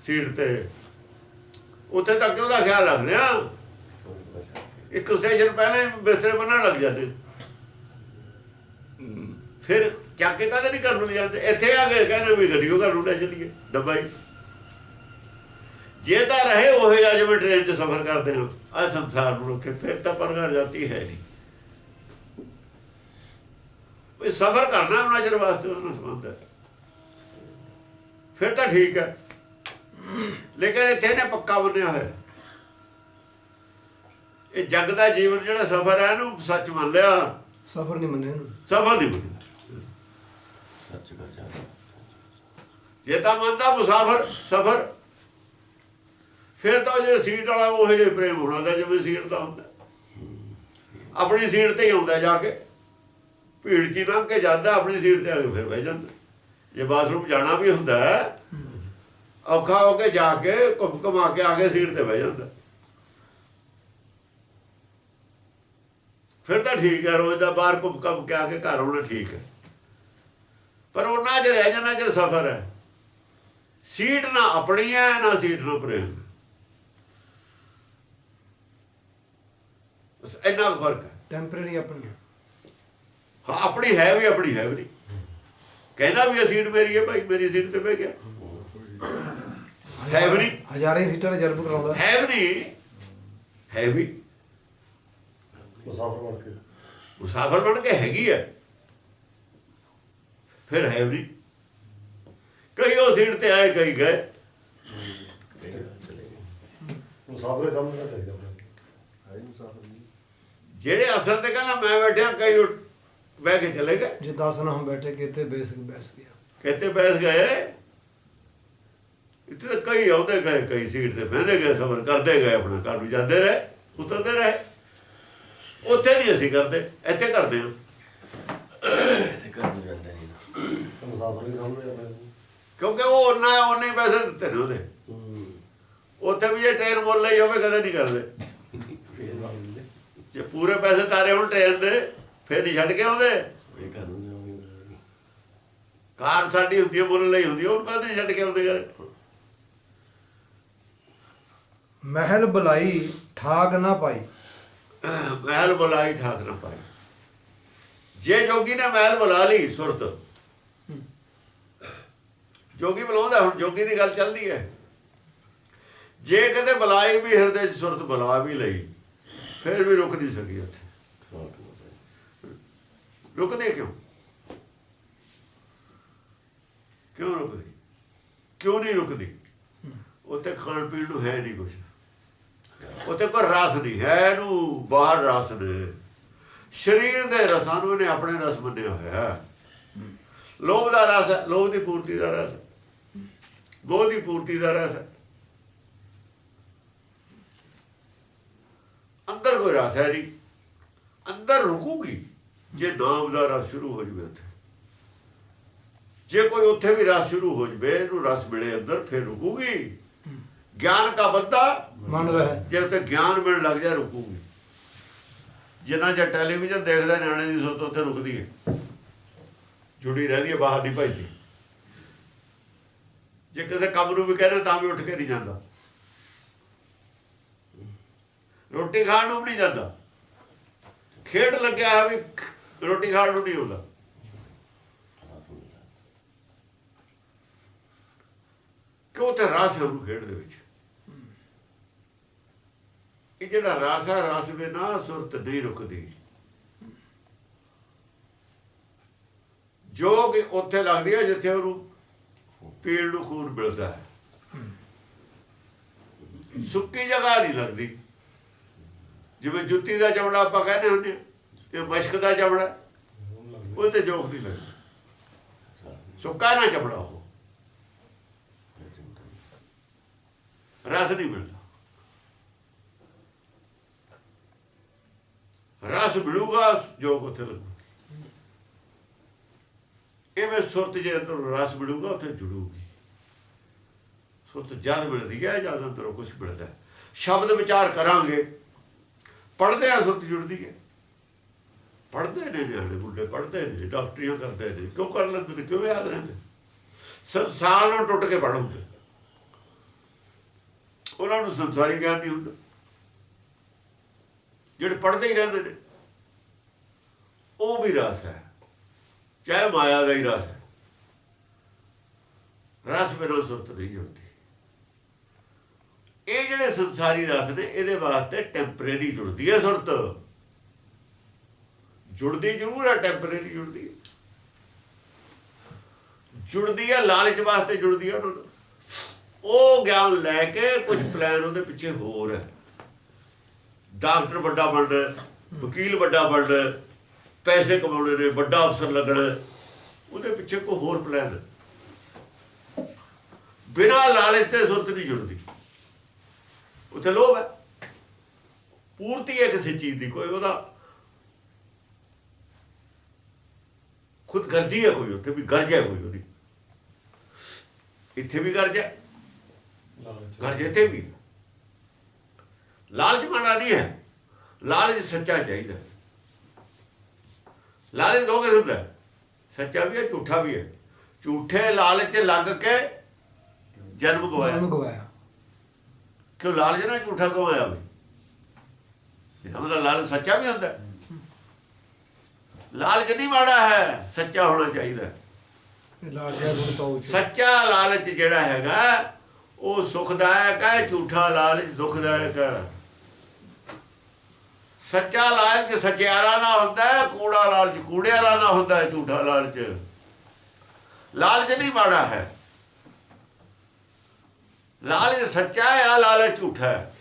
ਸੀਟ ਤੇ, ਉੱਥੇ ਤੱਕ ਉਹਦਾ ਖਿਆਲ ਰੱਖਦੇ ਹਾਂ। ਇੱਕ ਸਟੇਸ਼ਨ ਪਹਿਲਾਂ ਹੀ ਬਿਸਤਰੇ ਬੰਨਣ ਲੱਗ ਜਾਂਦੇ, ਫਿਰ ਚੱਕ ਕੇ ਕਾਹਦੇ ਨਹੀਂ ਘਰ ਨੂੰ ਜਾਂਦੇ। ਇੱਥੇ ਆ ਕੇ ਕਹਿੰਦੇ ਵੀ ਗੱਡੀ ਉਹ ਘਰ ਨੂੰ ਲੈ ਚੱਲੀਏ, ਡੱਬਾ ਹੀ। ਜੇ ਤਾਂ ਰਹੇ ਉਹ ਜਿਹਾ ਜਿਵੇਂ ਟ੍ਰੇਨ 'ਚ ਸਫ਼ਰ ਕਰਦੇ ਹਾਂ ਆਹ ਸੰਸਾਰ ਨੂੰ ਰੋਕੇ, ਫਿਰ ਤਾਂ ਪਰਗੜ ਜਾਤੀ ਹੈ ਨਹੀਂ। ਵੀ ਸਫ਼ਰ ਕਰਨਾ ਉਹਨਾਂ ਚਿਰ ਵਾਸਤੇ ਉਹਨਾਂ ਸੰਬੰਧ ਹੈ, ਫਿਰ ਤਾਂ ਠੀਕ ਹੈ। ਲੇਕਿਨ ਇੱਥੇ ਨੇ ਪੱਕਾ ਬੰਨਿਆ ਹੋਇਆ, ਇਹ ਜੱਗ ਦਾ ਜੀਵਨ ਜਿਹੜਾ ਸਫ਼ਰ ਹੈ ਇਹਨੂੰ ਸੱਚ ਮੰਨ ਲਿਆ, ਸਫਰ ਨਹੀਂ ਮੰਨਿਆ ਇਹਨੂੰ, ਸਫ਼ਰ ਨਹੀਂ ਮੰਨਿਆ। ਜੇ ਤਾਂ ਮੰਨਦਾ ਮੁਸਾਫਰ ਸਫ਼ਰ, ਫਿਰ ਤਾਂ ਜਿਹੜਾ ਸੀਟ ਵਾਲਾ ਉਹ ਜਿਹੇ ਪ੍ਰੇਮ ਹੋਣਾ ਦਾ ਜਿਵੇਂ ਸੀਟ ਦਾ ਹੁੰਦਾ, ਆਪਣੀ ਸੀਟ ਤੇ ਹੀ ਆਉਂਦਾ ਜਾ ਕੇ, ਭੀੜ 'ਚ ਹੀ ਲੰਘ ਕੇ ਜਾਂਦਾ, ਆਪਣੀ ਸੀਟ ਤੇ ਆ ਕੇ ਫਿਰ ਬਹਿ ਜਾਂਦਾ। ਜੇ ਬਾਥਰੂਮ ਜਾਣਾ ਵੀ ਹੁੰਦਾ ਔਖਾ ਹੋ ਕੇ ਜਾ ਕੇ ਘੁੰਮ ਘੁਮਾ ਕੇ ਆ ਕੇ ਸੀਟ ਤੇ ਬਹਿ ਜਾਂਦਾ, ਫਿਰ ਤਾਂ ਠੀਕ ਹੈ। ਰੋਜ਼ ਦਾ ਬਾਹਰ ਘੁੰਮ ਘੁੰਮ ਕੇ ਆ ਕੇ ਘਰ ਆਉਣਾ ਠੀਕ ਹੈ, ਪਰ ਉਹਨਾਂ 'ਚ ਰਹਿ ਜਾਣਾ ਜੇ ਸਫ਼ਰ ਹੈ। ਸੀਟ ਨਾ ਆਪਣੀ ਹੈ, ਨਾ ਸੀਟ ਨੂੰ ਪ੍ਰੇਮ, ਬਸ ਇੰਨਾ ਫਰਕ ਹੈ। ਟੈਂਪਰੇਰੀ ਆਪਣੀ ਹੈ, ਹਾਂ ਆਪਣੀ ਹੈ ਵੀ, ਆਪਣੀ ਹੈ ਵੀ ਨਹੀਂ। ਕਹਿੰਦਾ ਵੀ ਇਹ ਸੀਟ ਮੇਰੀ ਹੈ ਭਾਈ, ਮੇਰੀ ਸੀਟ ਤੇ ਬਹਿ ਗਿਆ, ਹੈ ਵੀ ਨਹੀਂ, ਹਜ਼ਾਰਾਂ ਹੀ ਸੀਟਾਂ ਰਿਜ਼ਰਵ ਕਰਾਉਂਦਾ। ਹੈ ਵੀ ਨਹੀਂ, ਹੈ ਵੀ ਮੁਸਾਫਰ ਬਣ ਕੇ ਮੁਸਾਫਰ ਬਣ ਕੇ ਹੈਗੀ ਹੈ, ਫਿਰ ਹੈ ਵੀ ਨਹੀਂ। ਕਈ ਉਹ ਸੀਟ ਤੇ ਆਏ, ਕਈ ਗਏ। ਮੁਸਾਫਰ ਹੀ ਸਮਝਣਾ ਚਾਹੀਦਾ ਆਪਣੇ ਜਿਹੜੇ ਅਸਲ ਤੇ ਕਹਿੰਦਾ ਮੈਂ ਬੈਠਿਆ, ਕਈ ਬਹਿ ਕੇ ਚਲੇ ਗਏ। ਜੇ 10 ਨਾ ਹਮ ਬੈਠੇ ਕਿਤੇ ਬੈਸ ਗਿਆ। ਕਿਤੇ ਬੈਠ ਗਏ। ਇੱਥੇ ਤਾਂ ਕਈ ਆਉਂਦੇ ਗਏ, ਕਈ ਸੀਟ ਤੇ ਬਹਿੰਦੇ ਗਏ, ਸਫ਼ਰ ਕਰਦੇ ਗਏ, ਆਪਣਾ ਘਰ ਨੂੰ ਜਾਂਦੇ ਰਹੇ, ਉਤਰਦੇ ਰਹੇ। ਉੱਥੇ ਨਹੀਂ ਅਸੀਂ ਕਰਦੇ, ਇੱਥੇ ਕਰਦੇ ਹਾਂ। ਮੁਸਾਫਰ ਹੀ ਸਮਝਦੇ ਆਪਣੇ ਕਿਉਂਕਿ ਉਹ ਉਹਨਾਂ ਹੀ ਪੈਸੇ ਦਿੱਤੇ ਨੇ ਉਹਦੇ। ਉੱਥੇ ਵੀ ਜੇ ਟ੍ਰੇਨ ਮੁੱਲ ਲਈ ਹੋਵੇ ਕਦੇ ਨਹੀਂ ਕਰਦੇ। ਜੇ ਪੂਰੇ ਪੈਸੇ ਤਾਰੇ ਹੋਣ ਟ੍ਰੇਨ ਦੇ, ਫਿਰ ਨਹੀਂ ਛੱਡ ਕੇ ਆਉਂਦੇ। ਕਾਰ ਸਾਡੀ ਹੁੰਦੀ ਹੈ, ਮੁੱਲ ਲਈ ਹੁੰਦੀ, ਉਹਨੂੰ ਕਦੇ ਨਹੀਂ ਛੱਡ ਕੇ ਆਉਂਦੇ ਯਾਰ। ਮਹਿਲ ਬੁਲਾਈ ਠਾਕ ਨਾ ਪਾਈ। ਮਹਿਲ ਬੁਲਾਈ ਠਾਕ ਨਾ ਪਾਈ। ਜੇ ਜੋਗੀ ਨੇ ਮਹਿਲ ਬੁਲਾ ਲਈ, ਸੁਰਤ ਜੋਗੀ ਬੁਲਾਉਂਦਾ। ਹੁਣ ਜੋਗੀ ਦੀ ਗੱਲ ਚੱਲਦੀ ਹੈ। ਜੇ ਕਦੇ ਬੁਲਾਈ ਵੀ ਹਿਰਦੇ 'ਚ ਸੁਰਤ ਬੁਲਾ ਵੀ ਲਈ, ਫਿਰ ਵੀ ਰੁਕ ਨਹੀਂ ਸਕੀ ਉੱਥੇ। ਰੁਕਦੇ ਕਿਉਂ? ਕਿਉਂ ਰੁਕਦੀ? ਕਿਉਂ ਨਹੀਂ ਰੁਕਦੀ? ਉੱਥੇ ਖਾਣ ਪੀਣ ਨੂੰ ਹੈ ਨਹੀਂ ਕੁਛ, ਉੱਥੇ ਕੋਈ ਰਸ ਨਹੀਂ ਹੈ। ਇਹਨੂੰ ਬਾਹਰ ਰਸ ਨੇ, ਸਰੀਰ ਦੇ ਰਸਾਂ ਨੂੰ ਇਹਨੇ ਆਪਣੇ ਰਸ ਮੰਨਿਆ ਹੋਇਆ। ਲੋਭ ਦਾ ਰਸ ਹੈ, ਲੋਭ ਦੀ ਪੂਰਤੀ ਦਾ ਰਸ ਹੈ, ਮੋਹ ਦੀ ਪੂਰਤੀ ਦਾ ਰਸ ਹੈ। ਅੰਦਰ ਕੋਈ ਰਸ ਹੈ ਨਹੀਂ। ਅੰਦਰ ਰੁਕੂਗੀ ਜੇ ਨਾਮ ਦਾ ਰਸ ਸ਼ੁਰੂ ਹੋ ਜਾਵੇ ਉੱਥੇ। ਜੇ ਕੋਈ ਉੱਥੇ ਵੀ ਰਸ ਸ਼ੁਰੂ ਹੋ ਜਾਵੇ, ਇਹਨੂੰ ਰਸ ਮਿਲੇ ਅੰਦਰ, ਫਿਰ ਰੁਕੂਗੀ। ਗਿਆਨ ਦਾ ਬੰਦਾ ਮਨ ਰਹੇ, ਜੇ ਉੱਥੇ ਗਿਆਨ ਮਿਲਣ ਲੱਗ ਜਾ, ਰੁਕੂਗੀ। ਜਿੰਨਾ ਜੇ ਟੈਲੀਵਿਜ਼ਨ ਦੇਖਦਾ ਨਿਆਣੇ ਦੀ ਸੁਰਤ ਉੱਥੇ ਰੁਕਦੀ ਹੈ, ਜੁੜੀ ਰਹਿੰਦੀ ਹੈ, ਬਾਹਰ ਨਹੀਂ ਭੱਜਦੀ। ਜੇ ਕਿਸੇ ਕੰਮ ਨੂੰ ਵੀ ਕਹਿੰਦੇ ਤਾਂ ਵੀ ਉੱਠ ਕੇ ਨਹੀਂ ਜਾਂਦਾ। ਰੋਟੀ ਖਾਣ ਨੂੰ ਵੀ ਨਹੀਂ ਜਾਂਦਾ। ਖੇਡ ਲੱਗਿਆ ਹੈ ਵੀ ਰੋਟੀ ਖਾਣ ਨੂੰ ਨਹੀਂ ਆਉਂਦਾ। ਕਿਉਂ? ਉੱਥੇ ਰਸ ਹੈ ਉਹਨੂੰ ਖੇਡ ਦੇ ਵਿੱਚ। ਇਹ ਜਿਹੜਾ ਰਸ ਹੈ, ਰਸ ਬਿਨਾਂ ਸੁਰਤ ਨਹੀਂ ਰੁਕਦੀ। ਜੋ ਕਿ ਉੱਥੇ ਲੱਗਦੀ ਹੈ ਜਿੱਥੇ ਉਹਨੂੰ ਪੀਣ ਨੂੰ ਖੂਨ ਮਿਲਦਾ ਹੈ। ਸੁੱਕੀ ਜਗ੍ਹਾ ਨਹੀਂ ਲੱਗਦੀ। ਜਿਵੇਂ ਜੁੱਤੀ ਦਾ ਚਮੜਾ ਆਪਾਂ ਕਹਿੰਦੇ ਹੁੰਦੇ, ਇਹ ਮਸ਼ਕ ਦਾ ਚਮੜਾ, ਉਹ ਤੇ ਜੋਖ ਨਹੀਂ ਲੱਗਦਾ। ਸੁੱਕਾ ਨਾ ਚਮੜਾ, ਉਹ ਰਸ ਨਹੀਂ ਮਿਲਦਾ। ਰਸ ਮਿਲੂਗਾ ਜੋਗ ਉੱਥੇ ਲੱਗੂ। ਇਵੇਂ ਸੁਰਤ ਜੇ ਅੰਦਰੋਂ ਰਸ ਮਿਲੂਗਾ, ਉੱਥੇ ਜੁੜੂਗੀ। ਸੁਰਤ ਜਦ ਮਿਲਦੀ ਹੈ, ਜਦ ਅੰਦਰੋਂ ਕੁਛ ਮਿਲਦਾ। ਸ਼ਬਦ ਵਿਚਾਰ ਕਰਾਂਗੇ, ਪੜ੍ਹਦੇ ਆ, ਸੁਰਤ ਜੁੜਦੀ ਹੈ। ਪੜ੍ਹਦੇ ਨੇ ਨਿਆਣੇ ਮੁੰਡੇ, ਪੜ੍ਹਦੇ ਨੇ, ਡਾਕਟਰੀਆਂ ਕਰਦੇ ਨੇ। ਕਿਉਂ ਕਰ ਲੈਂਦੇ ਨੇ? ਕਿਉਂ ਯਾਦ ਰਹਿੰਦੇ? ਸੰਸਾਰ ਨੂੰ ਟੁੱਟ ਕੇ ਪੜ੍ਹੋਗੇ, ਉਹਨਾਂ ਨੂੰ ਸੰਸਾਰੀ ਗਿਆਨ ਨਹੀਂ ਹੁੰਦਾ। ਜਿਹੜੇ ਪੜ੍ਹਦੇ ਹੀ ਰਹਿੰਦੇ ਨੇ, ਉਹ ਵੀ ਰਸ ਹੈ, ਚਾਹੇ ਮਾਇਆ ਦਾ ਹੀ ਰਸ ਹੈ। ਰਸ ਬਿਨਾਂ ਸੁਰਤ ਨਹੀਂ ਜੁੜਦੀ। ਇਹ ਜਿਹੜੇ ਸੰਸਾਰੀ ਰਸ ਨੇ, ਇਹਦੇ ਵਾਸਤੇ ਟੈਂਪਰੇਰੀ ਜੁੜਦੀ ਹੈ ਸੁਰਤ। ਜੁੜਦੀ ਜ਼ਰੂਰ ਹੈ, ਟੈਂਪਰੇਰੀ ਜੁੜਦੀ ਹੈ। ਜੁੜਦੀ ਹੈ ਲਾਲਚ ਵਾਸਤੇ, ਜੁੜਦੀ ਹੈ ਉਹਨਾਂ ਨੂੰ। ਉਹ ਗਿਆਨ ਲੈ ਕੇ ਕੁਝ ਪਲਾਨ ਉਹਦੇ ਪਿੱਛੇ ਹੋਰ ਹੈ। ਡਾਕਟਰ ਵੱਡਾ ਬਣਨਾ, ਵਕੀਲ ਵੱਡਾ ਬਣਨਾ, ਪੈਸੇ ਕਮਾਉਣੇ ਨੇ, ਵੱਡਾ ਅਫਸਰ ਲੱਗਣਾ, ਉਹਦੇ ਪਿੱਛੇ ਕੋਈ ਹੋਰ ਪਲਾਨ ਹੈ। ਬਿਨਾਂ ਲਾਲਚ ਤੇ ਸੁਰਤ ਨਹੀਂ ਜੁੜਦੀ। ਉੱਥੇ ਲੋਭ ਹੈ, ਪੂਰਤੀ ਹੈ ਕਿਸੇ ਚੀਜ਼ ਦੀ, ਕੋਈ ਉਹਦਾ ਖੁਦ ਗਰਜੀ ਹੈ, ਕੋਈ ਉੱਥੇ ਵੀ ਗਰਜ ਹੈ, ਕੋਈ ਉਹਦੀ। ਇੱਥੇ ਵੀ ਗਰਜ ਹੈ, ਗਰਜ ਇੱਥੇ ਵੀ। ਲਾਲਚ ਮਾੜਾ ਨਹੀਂ ਹੈ, ਲਾਲਚ ਸੱਚਾ ਚਾਹੀਦਾ। ਲਾਲਚ ਦੋ ਕਿਸਮ ਦਾ, ਸੱਚਾ ਵੀ ਹੈ, ਝੂਠਾ ਵੀ ਹੈ। ਝੂਠੇ ਲਾਲਚ ਲੱਗ ਕੇ ਜਨਮ ਗਵਾਇਆ। ਕਿਉਂ? ਲਾਲਚ ਨਾਲ ਝੂਠਾ ਗਵਾਇਆ ਵੀ। ਇਹਦਾ ਮਤਲਬ ਲਾਲਚ ਸੱਚਾ ਵੀ ਹੁੰਦਾ। ਲਾਲਚ ਨਹੀਂ ਮਾੜਾ ਹੈ, ਸੱਚਾ ਹੋਣਾ ਚਾਹੀਦਾ। ਸੱਚਾ ਲਾਲਚ ਜਿਹੜਾ ਹੈਗਾ, ਉਹ ਸੁਖਦਾਇਕ ਹੈ, ਝੂਠਾ ਲਾਲਚ ਦੁਖਦਾਇਕ ਹੈ। ਸੱਚਾ ਲਾਲਚ ਸੱਚਿਆਰਾ ਨਾ ਹੁੰਦਾ ਹੈ, ਕੂੜਾ ਲਾਲਚ ਕੂੜਿਆਰਾ ਨਾ ਹੁੰਦਾ ਹੈ। ਝੂਠਾ ਲਾਲਚ, ਲਾਲਚ ਨਹੀਂ ਮਾੜਾ ਹੈ, ਲਾਲਚ ਸੱਚਾ ਹੈ, ਲਾਲਚ ਝੂਠਾ ਹੈ।